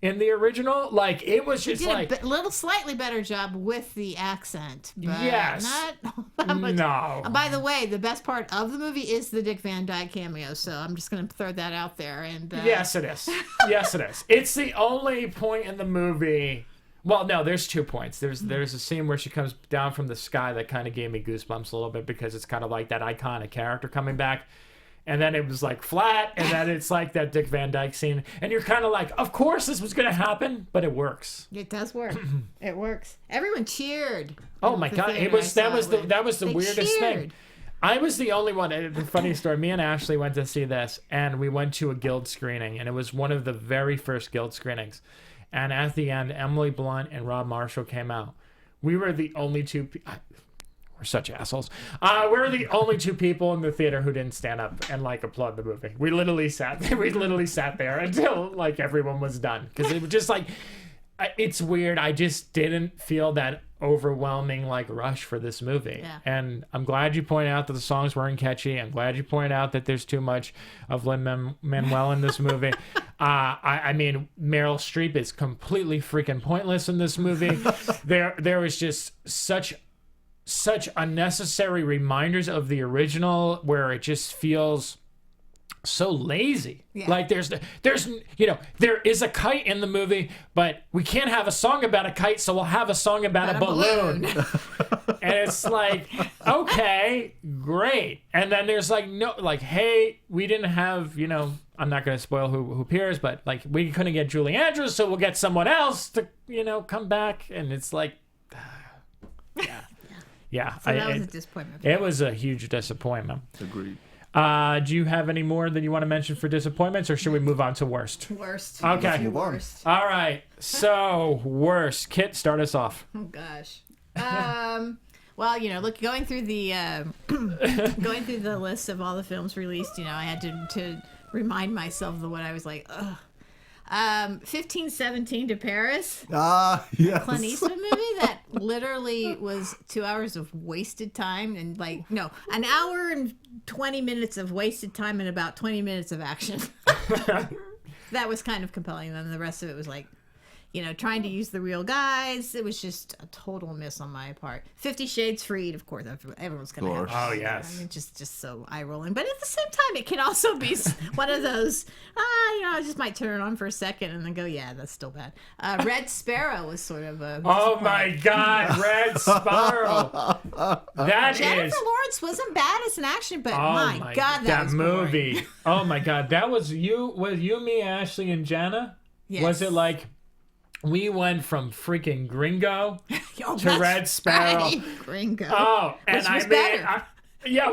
[SPEAKER 1] In the original, like, it was just like...
[SPEAKER 4] He did a little slightly better job with the accent. But
[SPEAKER 1] yes.
[SPEAKER 4] Not much.
[SPEAKER 1] No.
[SPEAKER 4] By the way, the best part of the movie is the Dick Van Dyke cameo, so I'm just going to throw that out there. And
[SPEAKER 1] yes, it is. Yes, it is. It's the only point in the movie... Well, no, there's 2 points. There's a scene where she comes down from the sky that kind of gave me goosebumps a little bit because it's kind of like that iconic character coming back. And then it was like flat, and then it's like that Dick Van Dyke scene, and you're kind of like, of course this was gonna happen, but it works.
[SPEAKER 4] It does work. It works. Everyone cheered.
[SPEAKER 1] Oh my god! That was the weirdest thing. I was the only one. The funny story. Me and Ashley went to see this, and we went to a guild screening, and it was one of the very first guild screenings. And at the end, Emily Blunt and Rob Marshall came out. We were the only two. We're such assholes. We're the only 2 people in the theater who didn't stand up and like applaud the movie. We literally sat there until like everyone was done because it was just like, it's weird. I just didn't feel that overwhelming like rush for this movie.
[SPEAKER 4] Yeah.
[SPEAKER 1] And I'm glad you pointed out that the songs weren't catchy. I'm glad you pointed out that there's too much of Lin-Manuel in this movie. I mean, Meryl Streep is completely freaking pointless in this movie. There was just such unnecessary reminders of the original where it just feels so lazy.
[SPEAKER 4] Yeah.
[SPEAKER 1] Like there's there is a kite in the movie, but we can't have a song about a kite, so we'll have a song about a balloon. And it's like, okay, great. And then there's like no, like, hey, we didn't have, I'm not going to spoil who appears, but like we couldn't get Julie Andrews, so we'll get someone else to, come back. And it's like, yeah. Yeah,
[SPEAKER 4] so that was a disappointment.
[SPEAKER 1] It was a huge disappointment.
[SPEAKER 3] Agreed.
[SPEAKER 1] Do you have any more that you want to mention for disappointments, or should we move on to worst?
[SPEAKER 4] Worst.
[SPEAKER 1] Okay.
[SPEAKER 3] Move on.
[SPEAKER 4] Worst.
[SPEAKER 1] All right. So, worst. Kit, start us off.
[SPEAKER 4] Oh gosh. Well, going through the list of all the films released, I had to remind myself of what I was like, ugh. 1517 to Paris.
[SPEAKER 3] Yes.
[SPEAKER 4] Clint Eastwood movie that literally was 2 hours of wasted time and an hour and 20 minutes of wasted time and about 20 minutes of action. That was kind of compelling. Then the rest of it was like, trying to use the real guys. It was just a total miss on my part. 50 Shades Freed, of course, everyone's going to have.
[SPEAKER 1] Oh, yes.
[SPEAKER 4] I mean, just so eye-rolling. But at the same time, it can also be one of those, I just might turn it on for a second and then go, yeah, that's still bad. Red Sparrow was sort of a...
[SPEAKER 1] Oh, my God, Red Sparrow.
[SPEAKER 4] Jennifer Lawrence wasn't bad as an action, but my God, that was
[SPEAKER 1] movie.
[SPEAKER 4] boring.
[SPEAKER 1] Oh, my God. That was you, me, Ashley, and Jana?
[SPEAKER 4] Yes.
[SPEAKER 1] Was it like... We went from freaking Gringo
[SPEAKER 4] Oh,
[SPEAKER 1] to Red Sparrow.
[SPEAKER 4] Right. Gringo.
[SPEAKER 1] Oh, and
[SPEAKER 4] Which was better.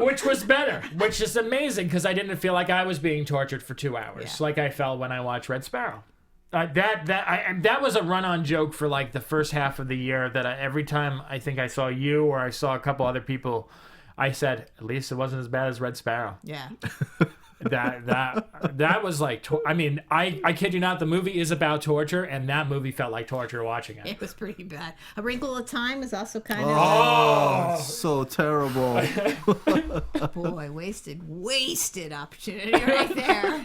[SPEAKER 1] Which was better. Which is amazing because I didn't feel like I was being tortured for 2 hours like I felt when I watched Red Sparrow. That was a run-on joke for like the first half of the year. That every time I think I saw you or I saw a couple other people, I said, at least it wasn't as bad as Red Sparrow.
[SPEAKER 4] Yeah.
[SPEAKER 1] That was like, I mean, I kid you not, the movie is about torture, and that movie felt like torture watching it.
[SPEAKER 4] It was pretty bad. A Wrinkle of Time is also kind of...
[SPEAKER 3] Oh, so terrible.
[SPEAKER 4] Boy, wasted opportunity right there.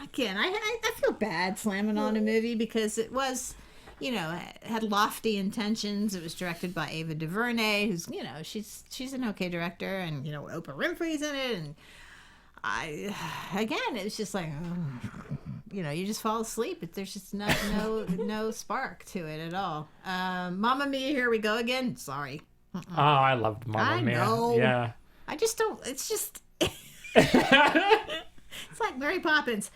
[SPEAKER 4] Again, I feel bad slamming on a movie because it was, had lofty intentions. It was directed by Ava DuVernay, who's, she's an okay director, and, Oprah Winfrey's in it, and it was just like, you just fall asleep. There's just no spark to it at all. Mamma Mia, here we go again. Sorry.
[SPEAKER 1] Oh, I loved Mamma Mia.
[SPEAKER 4] I know.
[SPEAKER 1] Yeah.
[SPEAKER 4] I just don't. It's just. It's like Mary Poppins.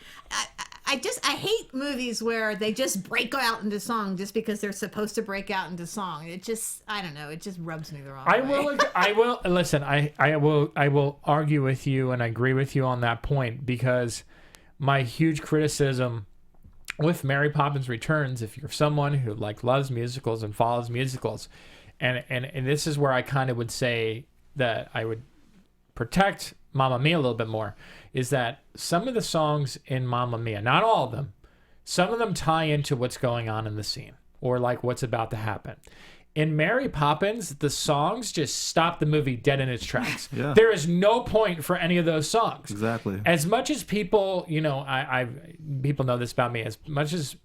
[SPEAKER 4] I hate movies where they just break out into song just because they're supposed to break out into song. It just, I don't know. It just rubs me the wrong way.
[SPEAKER 1] I will listen. I will argue with you and I agree with you on that point, because my huge criticism with Mary Poppins Returns, if you're someone who loves musicals and follows musicals, and this is where I kind of would say that I would protect Mamma Mia a little bit more, is that some of the songs in Mamma Mia, not all of them, some of them tie into what's going on in the scene or like what's about to happen. In Mary Poppins, the songs just stop the movie dead in its tracks.
[SPEAKER 3] Yeah.
[SPEAKER 1] There is no point for any of those songs.
[SPEAKER 3] Exactly.
[SPEAKER 1] As much as people, people know this about me, as much as,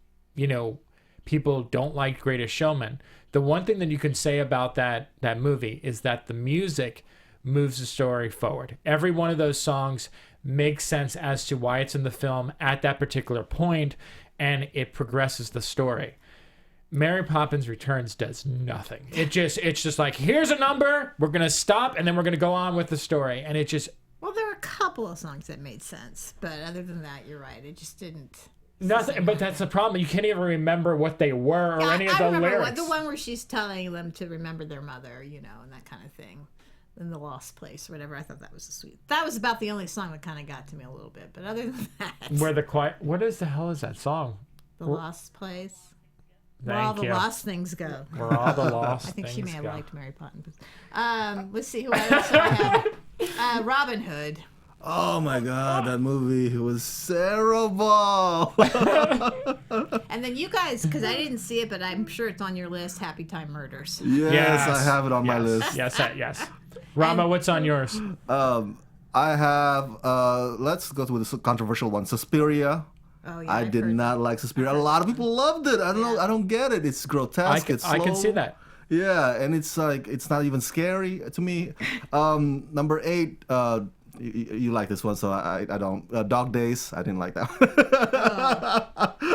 [SPEAKER 1] people don't like Greatest Showman, the one thing that you can say about that movie is that the music moves the story forward. Every one of those songs makes sense as to why it's in the film at that particular point, and it progresses the story. Mary Poppins Returns does nothing. It's just like, here's a number, we're gonna stop, and then we're gonna go on with the story, and it just...
[SPEAKER 4] Well, there were a couple of songs that made sense, but other than that, you're right. It just didn't...
[SPEAKER 1] Nothing, but that's the problem. You can't even remember what they were or any of the lyrics.
[SPEAKER 4] The one where she's telling them to remember their mother, and that kind of thing. In The Lost Place or whatever. I thought that was sweet. That was about the only song that kind of got to me a little bit. But other than that... What
[SPEAKER 1] is the hell is that song?
[SPEAKER 4] The Lost Place. Where all the lost things go.
[SPEAKER 1] Where all the lost
[SPEAKER 4] I think
[SPEAKER 1] things
[SPEAKER 4] she may have
[SPEAKER 1] go.
[SPEAKER 4] liked Mary Poppins. Let's see who else I have. Robin Hood.
[SPEAKER 3] Oh my God, that movie was terrible.
[SPEAKER 4] And then you guys, because I didn't see it, but I'm sure it's on your list, Happy Time Murders.
[SPEAKER 3] Yes, I have it on my list.
[SPEAKER 1] Yes. Rama, what's on yours?
[SPEAKER 3] I have, let's go with the controversial one, Suspiria.
[SPEAKER 4] Oh, yeah,
[SPEAKER 3] I did not like Suspiria. A lot of people loved it. I don't know. I don't get it. It's grotesque. It's slow.
[SPEAKER 1] I can see that.
[SPEAKER 3] Yeah, and it's like, it's not even scary to me. Number 8, you like this one, so I don't. Dog Days, I didn't like that one.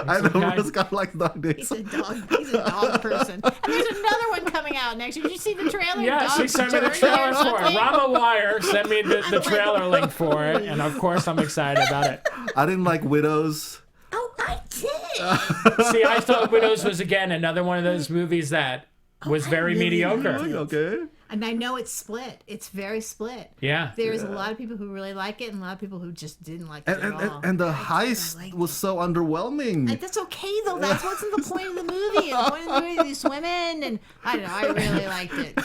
[SPEAKER 3] I know Scott likes Dog Days.
[SPEAKER 4] He's a dog person. And there's another one coming out next year. Did you see the trailer?
[SPEAKER 1] Yeah, she sent me the trailer for it. Rama Wire sent me the trailer link for it, and of course I'm excited about it.
[SPEAKER 3] I didn't like Widows.
[SPEAKER 4] Oh, I did.
[SPEAKER 1] See, I thought Widows was, again, another one of those movies that was very mediocre.
[SPEAKER 3] Okay.
[SPEAKER 4] And I know it's split. It's very split.
[SPEAKER 1] Yeah.
[SPEAKER 4] There's a lot of people who really like it and a lot of people who just didn't like it at all.
[SPEAKER 3] And the heist was so underwhelming.
[SPEAKER 4] And that's okay, though. That wasn't the point of the movie. The point of the movie is swimming, and I don't know. I really liked it.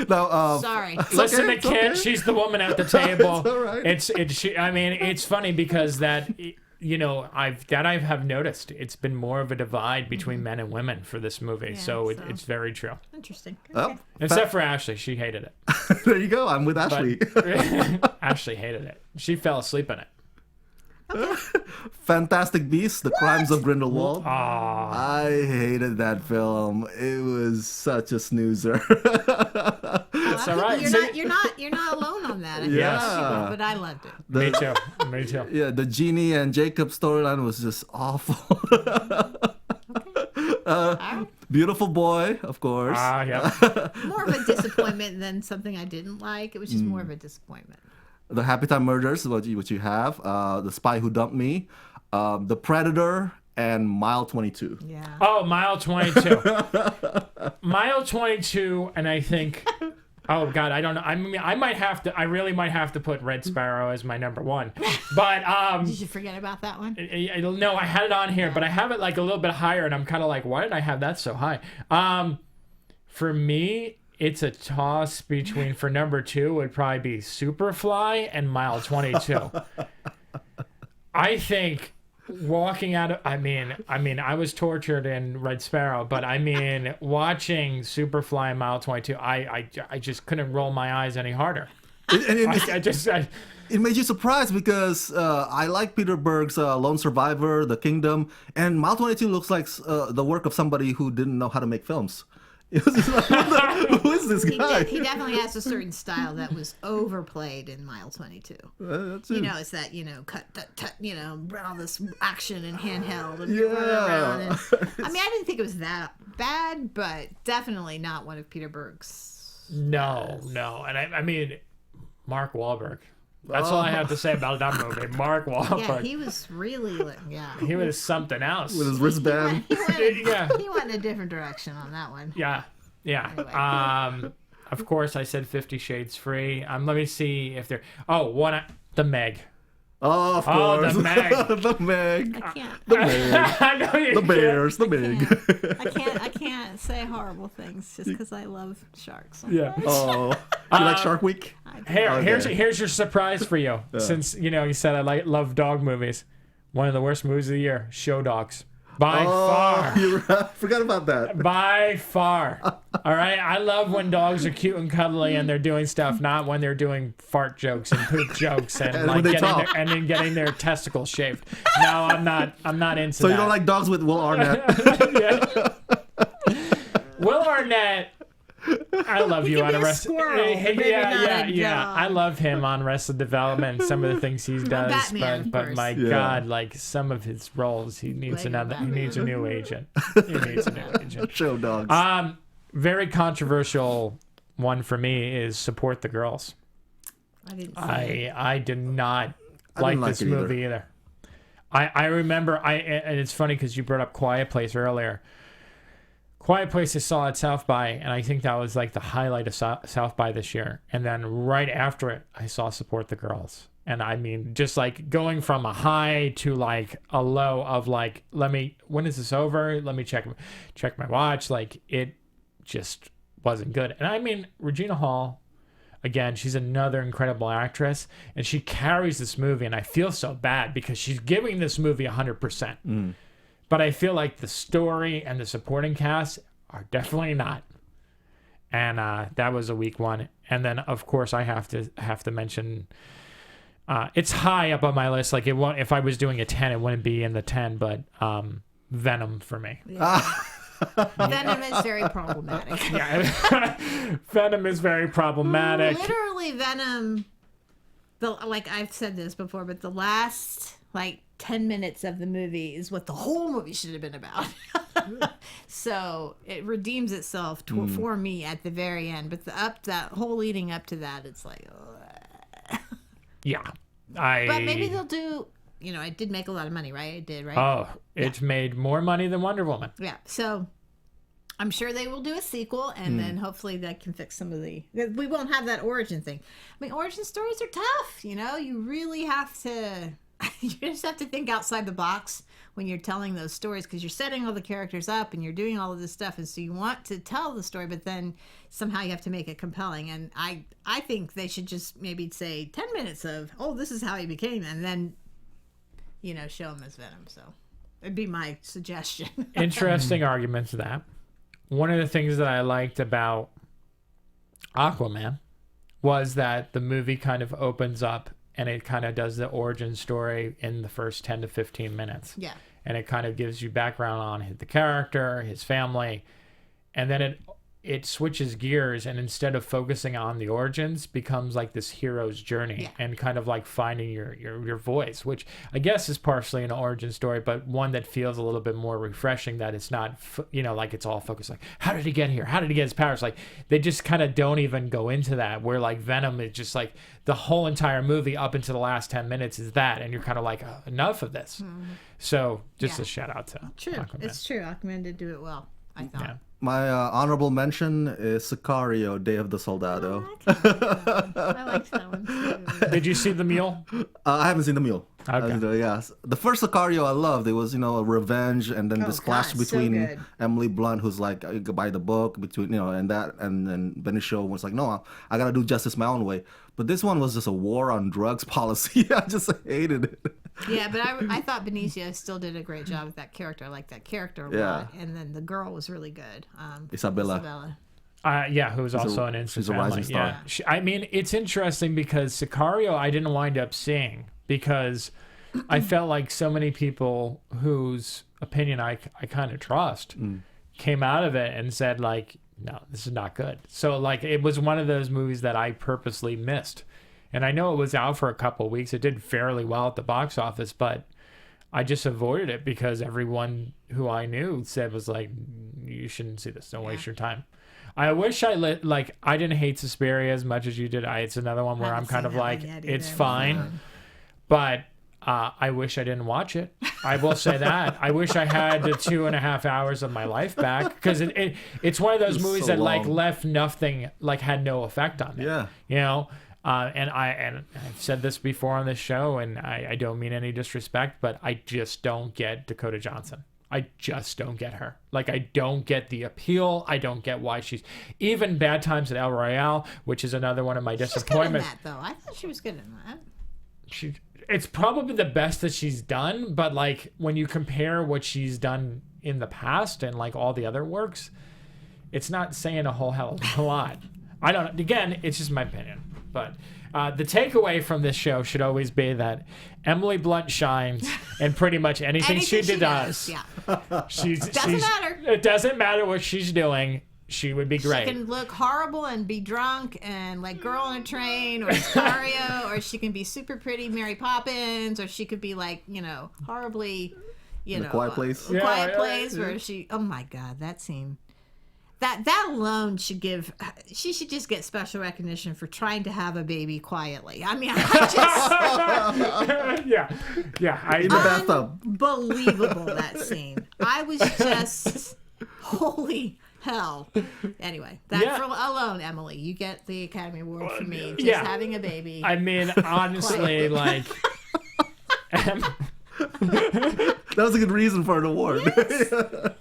[SPEAKER 3] No,
[SPEAKER 4] Sorry.
[SPEAKER 1] Listen to Kit. She's the woman at the table.
[SPEAKER 3] It's all right.
[SPEAKER 1] It's funny because that... I have noticed it's been more of a divide between men and women for this movie, so it's very true.
[SPEAKER 4] Interesting.
[SPEAKER 3] Oh,
[SPEAKER 1] Except for Ashley, she hated it.
[SPEAKER 3] there you go. I'm with Ashley.
[SPEAKER 1] Ashley hated it. She fell asleep in it.
[SPEAKER 3] Fantastic Beasts: The Crimes of Grindelwald.
[SPEAKER 1] Aww.
[SPEAKER 3] I hated that film. It was such a snoozer.
[SPEAKER 1] It's all right.
[SPEAKER 4] You're not alone on that. I think
[SPEAKER 3] Yeah.
[SPEAKER 4] people, but I loved it.
[SPEAKER 1] Me too.
[SPEAKER 3] Yeah, the Genie and Jacob storyline was just awful. Beautiful Boy, of course.
[SPEAKER 1] Yeah.
[SPEAKER 4] More of a disappointment than something I didn't like. It was just more of a disappointment.
[SPEAKER 3] The Happy Time Murders, what you have. The Spy Who Dumped Me. The Predator, and Mile 22.
[SPEAKER 4] Yeah.
[SPEAKER 1] Oh, Mile 22. Mile 22, and I think Oh God, I don't know. I mean, I really might have to put Red Sparrow as my number one. But
[SPEAKER 4] Did you forget about that one?
[SPEAKER 1] no, I had it on here, but I have it like a little bit higher, and I'm kind of like, why did I have that so high? For me, it's a toss between, for number 2 would probably be Superfly and Mile 22. I think walking out of, I mean, I was tortured in Red Sparrow, but I mean, watching Superfly and Mile 22, I just couldn't roll my eyes any harder.
[SPEAKER 3] It made you surprised because I like Peter Berg's Lone Survivor, The Kingdom, and Mile 22 looks like the work of somebody who didn't know how to make films. It was just like, who is this guy?
[SPEAKER 4] He definitely has a certain style that was overplayed in Mile 22. You know, it's that, cut, all this action and handheld and running around. And, I mean, I didn't think it was that bad, but definitely not one of Peter Berg's.
[SPEAKER 1] No. And I mean, Mark Wahlberg. That's all I have to say about that movie. Mark Wahlberg.
[SPEAKER 4] Yeah, he was really,
[SPEAKER 1] He was something else.
[SPEAKER 3] With his wristband.
[SPEAKER 4] He went in a different direction on that one.
[SPEAKER 1] Yeah.
[SPEAKER 4] Anyway.
[SPEAKER 1] Of course, I said 50 Shades Free. Let me see if there. Oh, the Meg.
[SPEAKER 3] Oh, of course.
[SPEAKER 1] The Meg.
[SPEAKER 3] The Meg.
[SPEAKER 4] I can't.
[SPEAKER 3] The Meg.
[SPEAKER 1] I know you
[SPEAKER 3] The
[SPEAKER 1] can't.
[SPEAKER 3] Bears. The Meg.
[SPEAKER 4] I can't say horrible things just because I love sharks.
[SPEAKER 1] Yeah.
[SPEAKER 3] Oh, you like Shark Week?
[SPEAKER 1] Here's your surprise for you. Since you said I love dog movies. One of the worst movies of the year, Show Dogs. By far.
[SPEAKER 3] I forgot about that.
[SPEAKER 1] By far. All right. I love when dogs are cute and cuddly and they're doing stuff, not when they're doing fart jokes and poop jokes and
[SPEAKER 3] And
[SPEAKER 1] like
[SPEAKER 3] when they
[SPEAKER 1] getting
[SPEAKER 3] talk.
[SPEAKER 1] and then getting their testicles shaved. No, I'm not into
[SPEAKER 3] So
[SPEAKER 1] that.
[SPEAKER 3] you don't like dogs with Will Arnett?
[SPEAKER 1] Yeah. Will Arnett. I love you
[SPEAKER 4] can
[SPEAKER 1] on
[SPEAKER 4] be a
[SPEAKER 1] Arrested.
[SPEAKER 4] squirrel, but maybe not a dog.
[SPEAKER 1] I love him on Arrested Development and some of the things he does.
[SPEAKER 4] Batman, of
[SPEAKER 1] but
[SPEAKER 4] course.
[SPEAKER 1] my God, like some of his roles, he needs a new agent. He needs a new agent.
[SPEAKER 3] Show Dogs.
[SPEAKER 1] Very controversial one for me is Support the Girls.
[SPEAKER 4] I didn't see
[SPEAKER 1] I did not
[SPEAKER 3] I
[SPEAKER 1] like
[SPEAKER 3] didn't like
[SPEAKER 1] this
[SPEAKER 3] it either.
[SPEAKER 1] movie either. I remember and it's funny because you brought up Quiet Place earlier. Quiet Place I saw at South by, and I think that was like the highlight of South by this year. And then right after it, I saw Support the Girls. And I mean, just like going from a high to like a low of like, when is this over? Let me check my watch. Like it just wasn't good. And I mean, Regina Hall, again, she's another incredible actress, and she carries this movie. And I feel so bad because she's giving this movie 100%. But I feel like the story and the supporting cast are definitely not. And that was a weak one. And then, of course, I have to mention it's high up on my list. Like it won't. If I was doing a 10, it wouldn't be in the 10. But Venom for me.
[SPEAKER 4] Venom is very problematic.
[SPEAKER 1] Yeah, Venom is very problematic.
[SPEAKER 4] Literally, Venom. Like I've said this before, but the last 10 minutes of the movie is what the whole movie should have been about. So it redeems itself for me at the very end. But that whole leading up to that, it's like,
[SPEAKER 1] Yeah,
[SPEAKER 4] But maybe they'll do. It did make a lot of money, right? It did, right?
[SPEAKER 1] Oh, it's made more money than Wonder Woman.
[SPEAKER 4] Yeah. So I'm sure they will do a sequel, and then hopefully that can fix some of we won't have that origin thing. I mean, origin stories are tough. You really have to. You just have to think outside the box when you're telling those stories because you're setting all the characters up and you're doing all of this stuff, and so you want to tell the story, but then somehow you have to make it compelling. And I think they should just maybe say 10 minutes of, oh, this is how he became, and then show him as Venom. So it'd be my suggestion.
[SPEAKER 1] Interesting argument to that. One of the things that I liked about Aquaman was that the movie kind of opens up and it kind of does the origin story in the first 10 to 15 minutes.
[SPEAKER 4] Yeah.
[SPEAKER 1] And it kind of gives you background on the character, his family, and then it switches gears, and instead of focusing on the origins, becomes like this hero's journey and kind of like finding your voice, which I guess is partially an origin story, but one that feels a little bit more refreshing, that it's not, like it's all focused like, how did he get here? How did he get his powers? Like they just kind of don't even go into that, where like Venom is just like the whole entire movie up into the last 10 minutes is that, and you're kind of like, enough of this. So just a shout out to
[SPEAKER 4] True.
[SPEAKER 1] Aquaman.
[SPEAKER 4] It's true. Aquaman did do it well. I thought.
[SPEAKER 1] Yeah.
[SPEAKER 3] My honorable mention is Sicario, Day of the Soldado.
[SPEAKER 4] I liked that one too.
[SPEAKER 1] Did you see The Mule?
[SPEAKER 3] I haven't seen The Mule.
[SPEAKER 1] Okay.
[SPEAKER 3] Yes. The first Sicario I loved. It was, a revenge, and then this clash
[SPEAKER 4] God, so
[SPEAKER 3] between
[SPEAKER 4] good.
[SPEAKER 3] Emily Blunt, who's like, by the book, between, and that, and then Benicio was like, no, I gotta do justice my own way. But this one was just a war on drugs policy. I just hated it.
[SPEAKER 4] Yeah, but I thought Benicio still did a great job with that character. I liked that character a
[SPEAKER 3] Yeah.
[SPEAKER 4] lot. And then the girl was really good.
[SPEAKER 3] Isabella.
[SPEAKER 1] Yeah, who's also an instant
[SPEAKER 3] she's a rising
[SPEAKER 1] family.
[SPEAKER 3] star.
[SPEAKER 1] Yeah. I mean, it's interesting because Sicario I didn't wind up seeing because I felt like so many people whose opinion I kind of trust came out of it and said like, no, this is not good. So like it was one of those movies that I purposely missed. And I know it was out for a couple of weeks. It did fairly well at the box office, but I just avoided it because everyone who I knew said was like, you shouldn't see this. Don't waste your time. I wish I I didn't hate Suspiria as much as you did. It's another one where I'm kind of like, it's fine, but I wish I didn't watch it. I will say that. I wish I had the 2.5 hours of my life back because it's one of those movies
[SPEAKER 3] so
[SPEAKER 1] that like
[SPEAKER 3] long.
[SPEAKER 1] left nothing, like had no effect on me.
[SPEAKER 3] Yeah.
[SPEAKER 1] And I've said this before on this show, and I don't mean any disrespect, but I just don't get Dakota Johnson. I just don't get her. Like, I don't get the appeal. I don't get why she's... Even Bad Times at El Royale, which is another one of my
[SPEAKER 4] She's good in
[SPEAKER 1] disappointments.
[SPEAKER 4] that, though. I thought she was good in that.
[SPEAKER 1] It's probably the best that she's done, but, like, when you compare what she's done in the past and, like, all the other works, it's not saying a whole hell of a lot. I don't know. Again, it's just my opinion. But the takeaway from this show should always be that Emily Blunt shines in pretty much anything she does.
[SPEAKER 4] Yeah.
[SPEAKER 1] Doesn't
[SPEAKER 4] matter.
[SPEAKER 1] It doesn't matter what she's doing. She would be great.
[SPEAKER 4] She can look horrible and be drunk and like Girl on a Train or Sicario, or she can be super pretty Mary Poppins, or she could be like, horribly,
[SPEAKER 3] In A Quiet Place.
[SPEAKER 4] Quiet Place, where she, oh my God, that scene. That alone should she should just get special recognition for trying to have a baby quietly. I mean, I just...
[SPEAKER 1] yeah.
[SPEAKER 3] In the bathtub.
[SPEAKER 4] Unbelievable, that scene. I was just, holy hell. Anyway, for alone, Emily, you get the Academy Award for me. Just having a baby.
[SPEAKER 1] I mean, honestly, like...
[SPEAKER 3] That was a good reason for an award.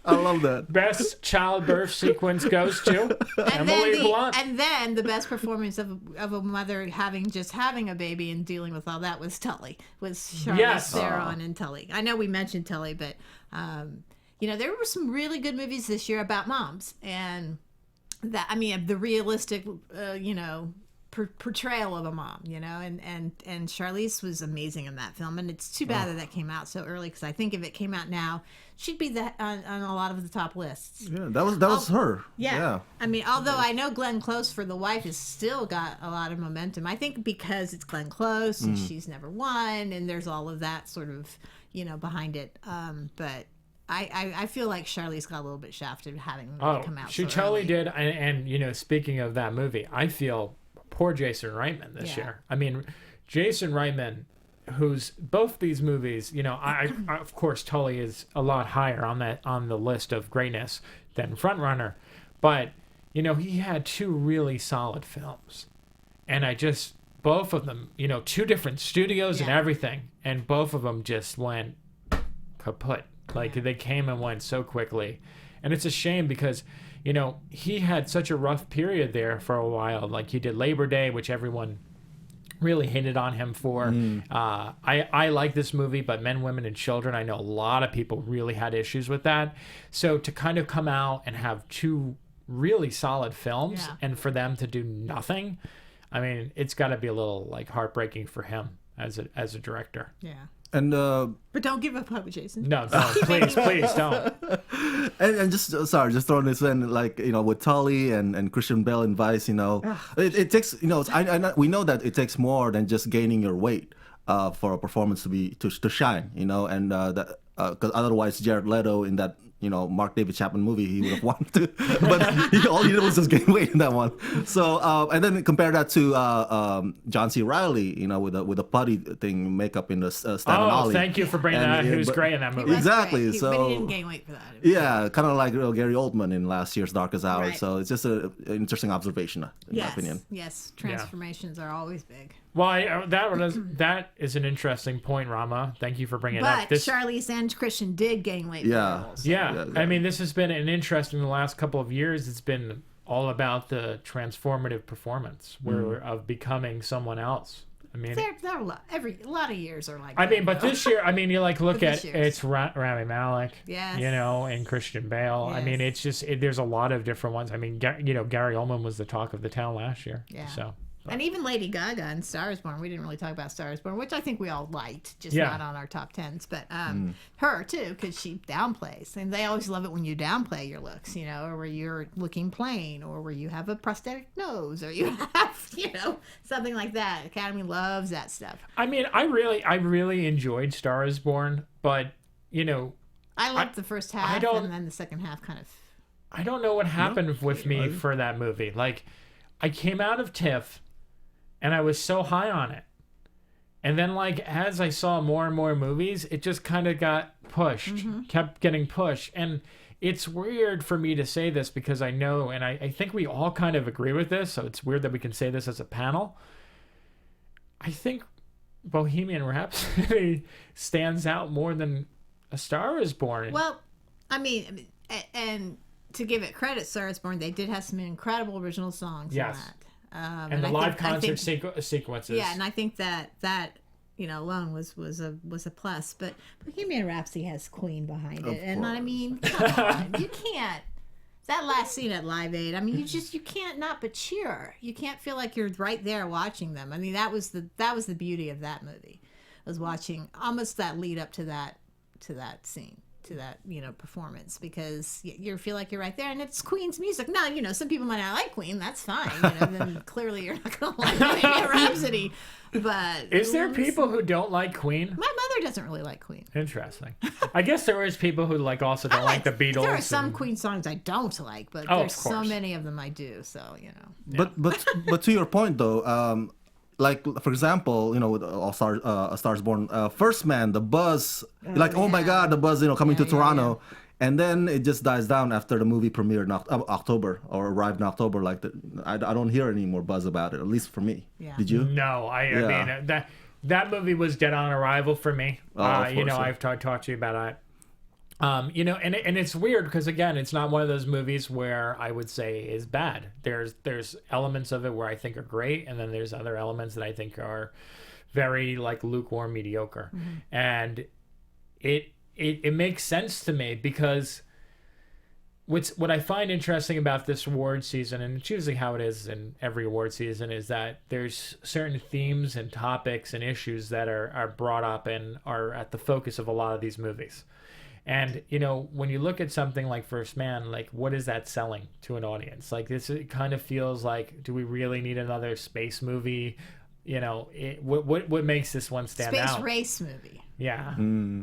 [SPEAKER 3] I love that.
[SPEAKER 1] Best childbirth sequence goes to Emily Blunt.
[SPEAKER 4] And then the best performance of a mother having a baby and dealing with all that was Tully. Was Charlize Theron and Tully. I know we mentioned Tully, but there were some really good movies this year about moms, and the realistic portrayal of a mom, and Charlize was amazing in that film, and it's too bad that came out so early, because I think if it came out now, she'd be on a lot of the top lists.
[SPEAKER 3] Yeah, that was her. Yeah.
[SPEAKER 4] I mean, although I know Glenn Close for The Wife has still got a lot of momentum. I think because it's Glenn Close and she's never won, and there's all of that sort of behind it. But I feel like Charlize got a little bit shafted having it come out.
[SPEAKER 1] She totally did. And speaking of that movie, I feel poor Jason Reitman this year. I mean, Jason Reitman, who's both these movies, I of course Tully is a lot higher on the list of greatness than Frontrunner, but he had two really solid films, and both of them, two different studios and everything, and both of them just went kaput. Like they came and went so quickly, and it's a shame because he had such a rough period there for a while. Like he did Labor Day, which everyone really hated on him for. I like this movie, but Men, Women, and Children, I know a lot of people really had issues with that. So to kind of come out and have two really solid films and for them to do nothing, I mean, it's got to be a little like heartbreaking for him as a director.
[SPEAKER 4] Yeah.
[SPEAKER 3] And
[SPEAKER 4] but don't give up hope, Jason.
[SPEAKER 1] No, please don't.
[SPEAKER 3] And just just throwing this in, like with Tully and Christian Bale in Vice, it takes we know that it takes more than just gaining your weight for a performance to shine, and that because otherwise Jared Leto in that Mark David Chapman movie, he would have wanted to. But all he did was just gain weight in that one. So and then compare that to John C. Reilly, with a putty thing makeup in the Stan and Ollie.
[SPEAKER 1] Thank you for bringing that. He was great in that movie.
[SPEAKER 3] Exactly.
[SPEAKER 4] But he didn't gain weight for that.
[SPEAKER 3] Yeah, kind of like Gary Oldman in last year's Darkest Hour.
[SPEAKER 4] Right.
[SPEAKER 3] So it's just an interesting observation, in my opinion.
[SPEAKER 4] Yes, transformations are always big.
[SPEAKER 1] Well, that is an interesting point, Rama. Thank you for bringing it up.
[SPEAKER 4] But Charlize and Christian did gain weight.
[SPEAKER 3] Yeah.
[SPEAKER 1] Yeah. I mean, this has been an interesting. The last couple of years, it's been all about the transformative performance, of becoming someone else. I mean,
[SPEAKER 4] there are a lot of years are like.
[SPEAKER 1] I mean, but this year, I mean, you look at it's Rami Malek,
[SPEAKER 4] yes,
[SPEAKER 1] and Christian Bale.
[SPEAKER 4] Yes.
[SPEAKER 1] I mean, it's just there's a lot of different ones. I mean, Gary Oldman was the talk of the town last year.
[SPEAKER 4] Yeah.
[SPEAKER 1] So.
[SPEAKER 4] And even Lady Gaga in Star is Born. We didn't really talk about Star is Born, which I think we all liked, just not on our top tens. But her, too, because she downplays. And they always love it when you downplay your looks, or where you're looking plain, or where you have a prosthetic nose, or you have, something like that. Academy loves that stuff.
[SPEAKER 1] I mean, I really enjoyed Star is Born, but,
[SPEAKER 4] I loved the first half, and then the second half kind of...
[SPEAKER 1] I don't know what happened with me for that movie. Like, I came out of TIFF, and I was so high on it. And then, as I saw more and more movies, it just kind of got pushed, kept getting pushed. And it's weird for me to say this because I know, and I think we all kind of agree with this, so it's weird that we can say this as a panel. I think Bohemian Rhapsody stands out more than A Star is Born.
[SPEAKER 4] Well, I mean, and to give it credit, Star is Born, they did have some incredible original songs in that.
[SPEAKER 1] And the live concert sequences.
[SPEAKER 4] Yeah, and I think that alone was a plus. But Bohemian Rhapsody has Queen behind it, and I mean, come on, you can't. That last scene at Live Aid, I mean, you can't not but cheer. You can't feel like you're right there watching them. I mean, that was the beauty of that movie, was watching almost that lead up to that scene. To that performance, because you feel like you're right there, and it's Queen's music. Now some people might not like Queen, that's fine, then clearly you're not gonna like Bohemian Rhapsody. But
[SPEAKER 1] is there people who don't like Queen?
[SPEAKER 4] My mother doesn't really like Queen.
[SPEAKER 1] Interesting. I guess there is people who also don't like the Beatles.
[SPEAKER 4] There are some Queen songs I don't like, but there's so many of them I do. So
[SPEAKER 3] But to your point though, like, for example, with A Star is Born, First Man, the buzz, oh my God, the buzz, coming to Toronto. Yeah. And then it just dies down after the movie premiered in October, or arrived in October. I don't hear any more buzz about it, at least for me. Yeah. Did you?
[SPEAKER 1] No, I mean, that movie was dead on arrival for me. I've talked to you about it. And it's weird because, again, it's not one of those movies where I would say is bad. There's elements of it where I think are great, and then there's other elements that I think are very lukewarm, mediocre. Mm-hmm. And it makes sense to me because what I find interesting about this award season, and it's usually how it is in every award season, is that there's certain themes and topics and issues that are brought up and are at the focus of a lot of these movies. And, when you look at something like First Man, what is that selling to an audience? It kind of feels like, do we really need another space movie? What makes this one stand out?
[SPEAKER 4] Space race movie.
[SPEAKER 1] Yeah.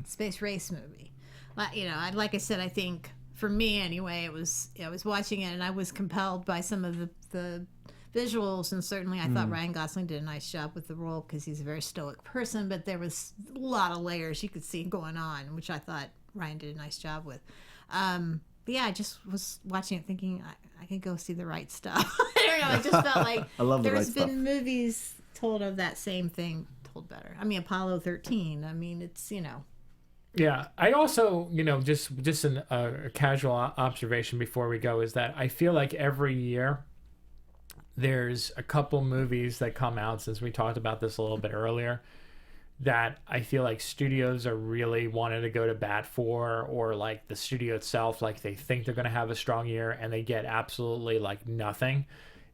[SPEAKER 4] Space race movie. Like I said, I think for me anyway, I was watching it and I was compelled by some of the visuals, and certainly I thought Ryan Gosling did a nice job with the role because he's a very stoic person, but there was a lot of layers you could see going on, which I thought Ryan did a nice job with. But yeah, I just was watching it thinking I could go see The Right Stuff. I just felt like there's been movies told of that same thing told better. I mean, Apollo 13. I mean, it's
[SPEAKER 1] Yeah, I also, just a casual observation before we go is that I feel like every year there's a couple movies that come out, since we talked about this a little bit earlier, that I feel like studios are really wanting to go to bat for, or the studio itself, they think they're going to have a strong year and they get absolutely nothing.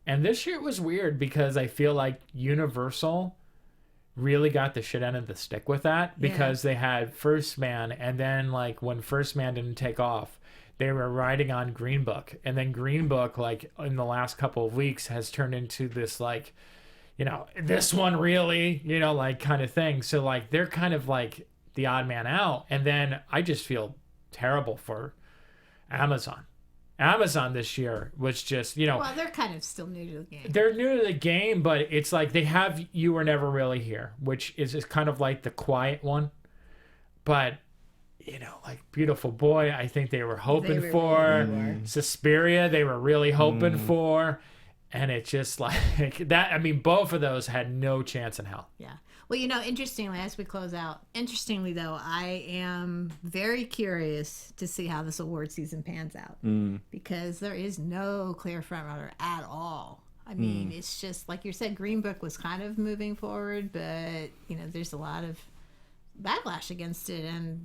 [SPEAKER 1] And this year was weird because I feel like Universal really got the shit end of the stick with that, because they had First Man, and then when First Man didn't take off, they were riding on Green Book, and then Green Book in the last couple of weeks has turned into this this one really, kind of thing. So they're kind of the odd man out. And then I just feel terrible for Amazon. Amazon this year was just,
[SPEAKER 4] Well, they're kind of still new to the game.
[SPEAKER 1] they're new to the game, but it's like they have You Were Never Really Here, which is kind of like the quiet one. But, like Beautiful Boy, I think they were hoping for. Suspiria, they were really hoping for. And it's just like that. I mean, both of those had no chance in hell.
[SPEAKER 4] Yeah. Well, interestingly, as we close out, though, I am very curious to see how this award season pans out because there is no clear frontrunner at all. I mean, it's just like you said, Green Book was kind of moving forward, but there's a lot of backlash against it, and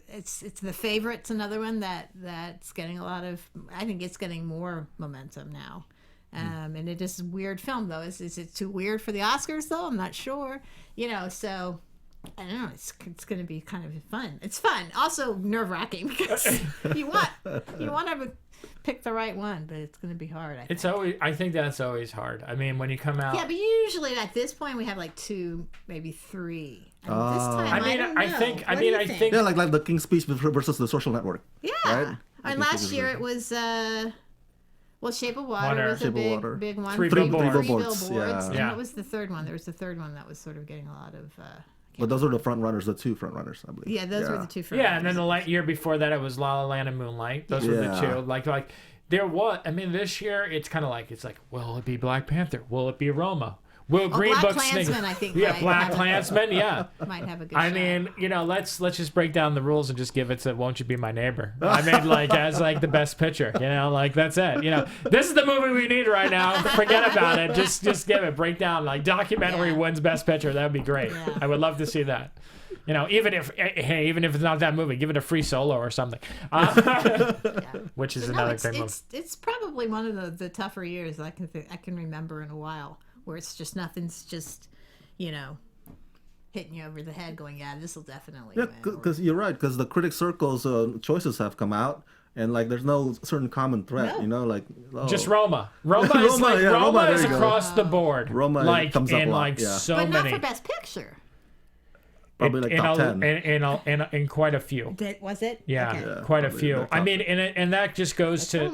[SPEAKER 4] it's The Favorite's another one that's getting a lot of. I think it's getting more momentum now. And it is a weird film, though. Is it too weird for the Oscars, though? I'm not sure. So I don't know. It's going to be kind of fun. It's fun. Also nerve-wracking because you want to pick the right one, but it's going to be hard.
[SPEAKER 1] I think that's always hard. I mean, when you come out.
[SPEAKER 4] Yeah, but usually at this point we have like 2, maybe 3. And this time, I think.
[SPEAKER 3] Yeah, like the King's Speech versus The Social Network.
[SPEAKER 4] Yeah.
[SPEAKER 3] Right?
[SPEAKER 4] And last year it was. Shape of Water was a big one.
[SPEAKER 1] Three
[SPEAKER 3] billboards.
[SPEAKER 4] And
[SPEAKER 3] Yeah.
[SPEAKER 4] what was the third one? There was the third one that was sort of getting a lot of.
[SPEAKER 3] But those were the front runners, the 2 front runners, I believe.
[SPEAKER 4] Yeah, those were the 2 front.
[SPEAKER 1] Yeah, and then the year before that, it was La La Land and Moonlight. Those were the 2. Like there was. I mean, this year it's kind of like will it be Black Panther? Will it be Roma? Will Green Book sneak?
[SPEAKER 4] I think.
[SPEAKER 1] Yeah, Black Klansman. Yeah,
[SPEAKER 4] might have a good.
[SPEAKER 1] I mean, let's just break down the rules and just give it to "Won't You Be My Neighbor." I mean, as the best picture. That's it. This is the movie we need right now. Forget about it. Just give it. Break down. Documentary wins best picture. That would be great.
[SPEAKER 4] Yeah.
[SPEAKER 1] I would love to see that. Even if it's not that movie, give it a free solo or something. Which is another great movie.
[SPEAKER 4] It's probably one of the tougher years I can remember in a while, where it's just nothing's just, hitting you over the head, going, yeah, this will definitely win.
[SPEAKER 3] Because you're right. Because the critic circle's choices have come out, and there's no certain common threat.
[SPEAKER 1] Just Roma. Roma is across the board.
[SPEAKER 3] Roma comes up a lot.
[SPEAKER 1] So
[SPEAKER 4] but
[SPEAKER 1] many.
[SPEAKER 4] not for Best Picture.
[SPEAKER 3] Probably top 10.
[SPEAKER 1] In quite a few.
[SPEAKER 4] Was it?
[SPEAKER 1] Yeah,
[SPEAKER 4] Okay.
[SPEAKER 1] quite a few. I mean, and that just goes to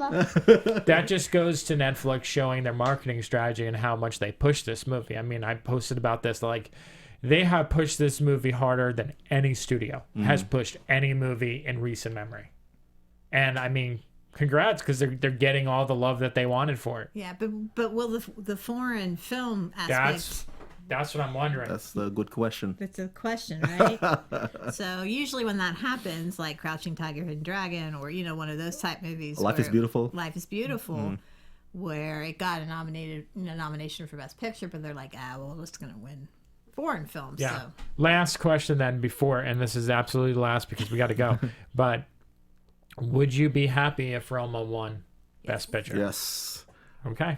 [SPEAKER 1] Netflix showing their marketing strategy and how much they push this movie. I mean, I posted about this. They have pushed this movie harder than any studio has pushed any movie in recent memory. And I mean, congrats, because they're getting all the love that they wanted for it.
[SPEAKER 4] Yeah, but will the foreign film aspect?
[SPEAKER 1] That's what I'm wondering.
[SPEAKER 3] That's the good question.
[SPEAKER 4] It's a question, right? So usually when that happens, like Crouching Tiger, Hidden Dragon, or one of those type movies,
[SPEAKER 3] Life is Beautiful.
[SPEAKER 4] Life is Beautiful, where it got a nomination for Best Picture, but they're like, it's gonna win foreign films.
[SPEAKER 1] Yeah.
[SPEAKER 4] So.
[SPEAKER 1] Last question then, and this is absolutely the last because we got to go. But would you be happy if Roma won Best Picture?
[SPEAKER 3] Yes.
[SPEAKER 1] Okay.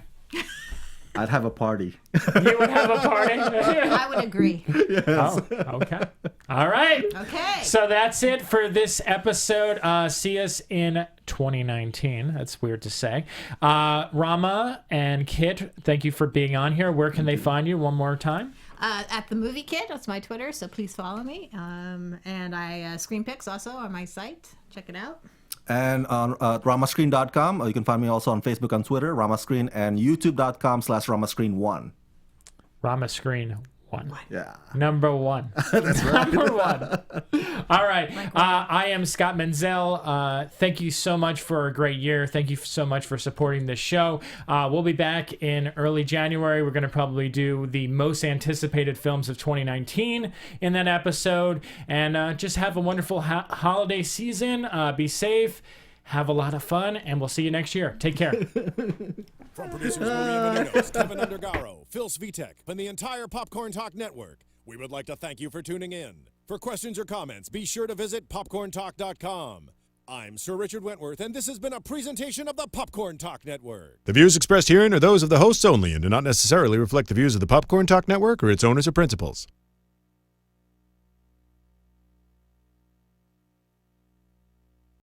[SPEAKER 3] I'd have a party.
[SPEAKER 1] You would have a party?
[SPEAKER 4] I would agree.
[SPEAKER 3] Yes.
[SPEAKER 1] Oh, okay. All right.
[SPEAKER 4] Okay.
[SPEAKER 1] So that's it for this episode. See us in 2019. That's weird to say. Rama and Kit, thank you for being on here. Where can they find you one more time?
[SPEAKER 4] At the Movie Kit, that's my Twitter, so please follow me. And I screen pics also on my site. Check it out.
[SPEAKER 3] And on ramascreen.com. You can find me also on Facebook and Twitter, Ramascreen, and youtube.com/ramascreen1.
[SPEAKER 1] Ramascreen 1.
[SPEAKER 3] Yeah.
[SPEAKER 1] Number 1.
[SPEAKER 3] That's right.
[SPEAKER 1] Number 1. All right. I am Scott Menzel. Thank you so much for a great year. Thank you so much for supporting this show. We'll be back in early January. We're going to probably do the most anticipated films of 2019 in that episode. And just have a wonderful holiday season. Be safe. Have a lot of fun. And we'll see you next year. Take care.
[SPEAKER 2] From producers Maria Menounos, Kevin Undergaro, Phil Svitek, and the entire Popcorn Talk Network, we would like to thank you for tuning in. For questions or comments, be sure to visit popcorntalk.com. I'm Sir Richard Wentworth, and this has been a presentation of the Popcorn Talk Network.
[SPEAKER 6] The views expressed herein are those of the hosts only and do not necessarily reflect the views of the Popcorn Talk Network or its owners or principals.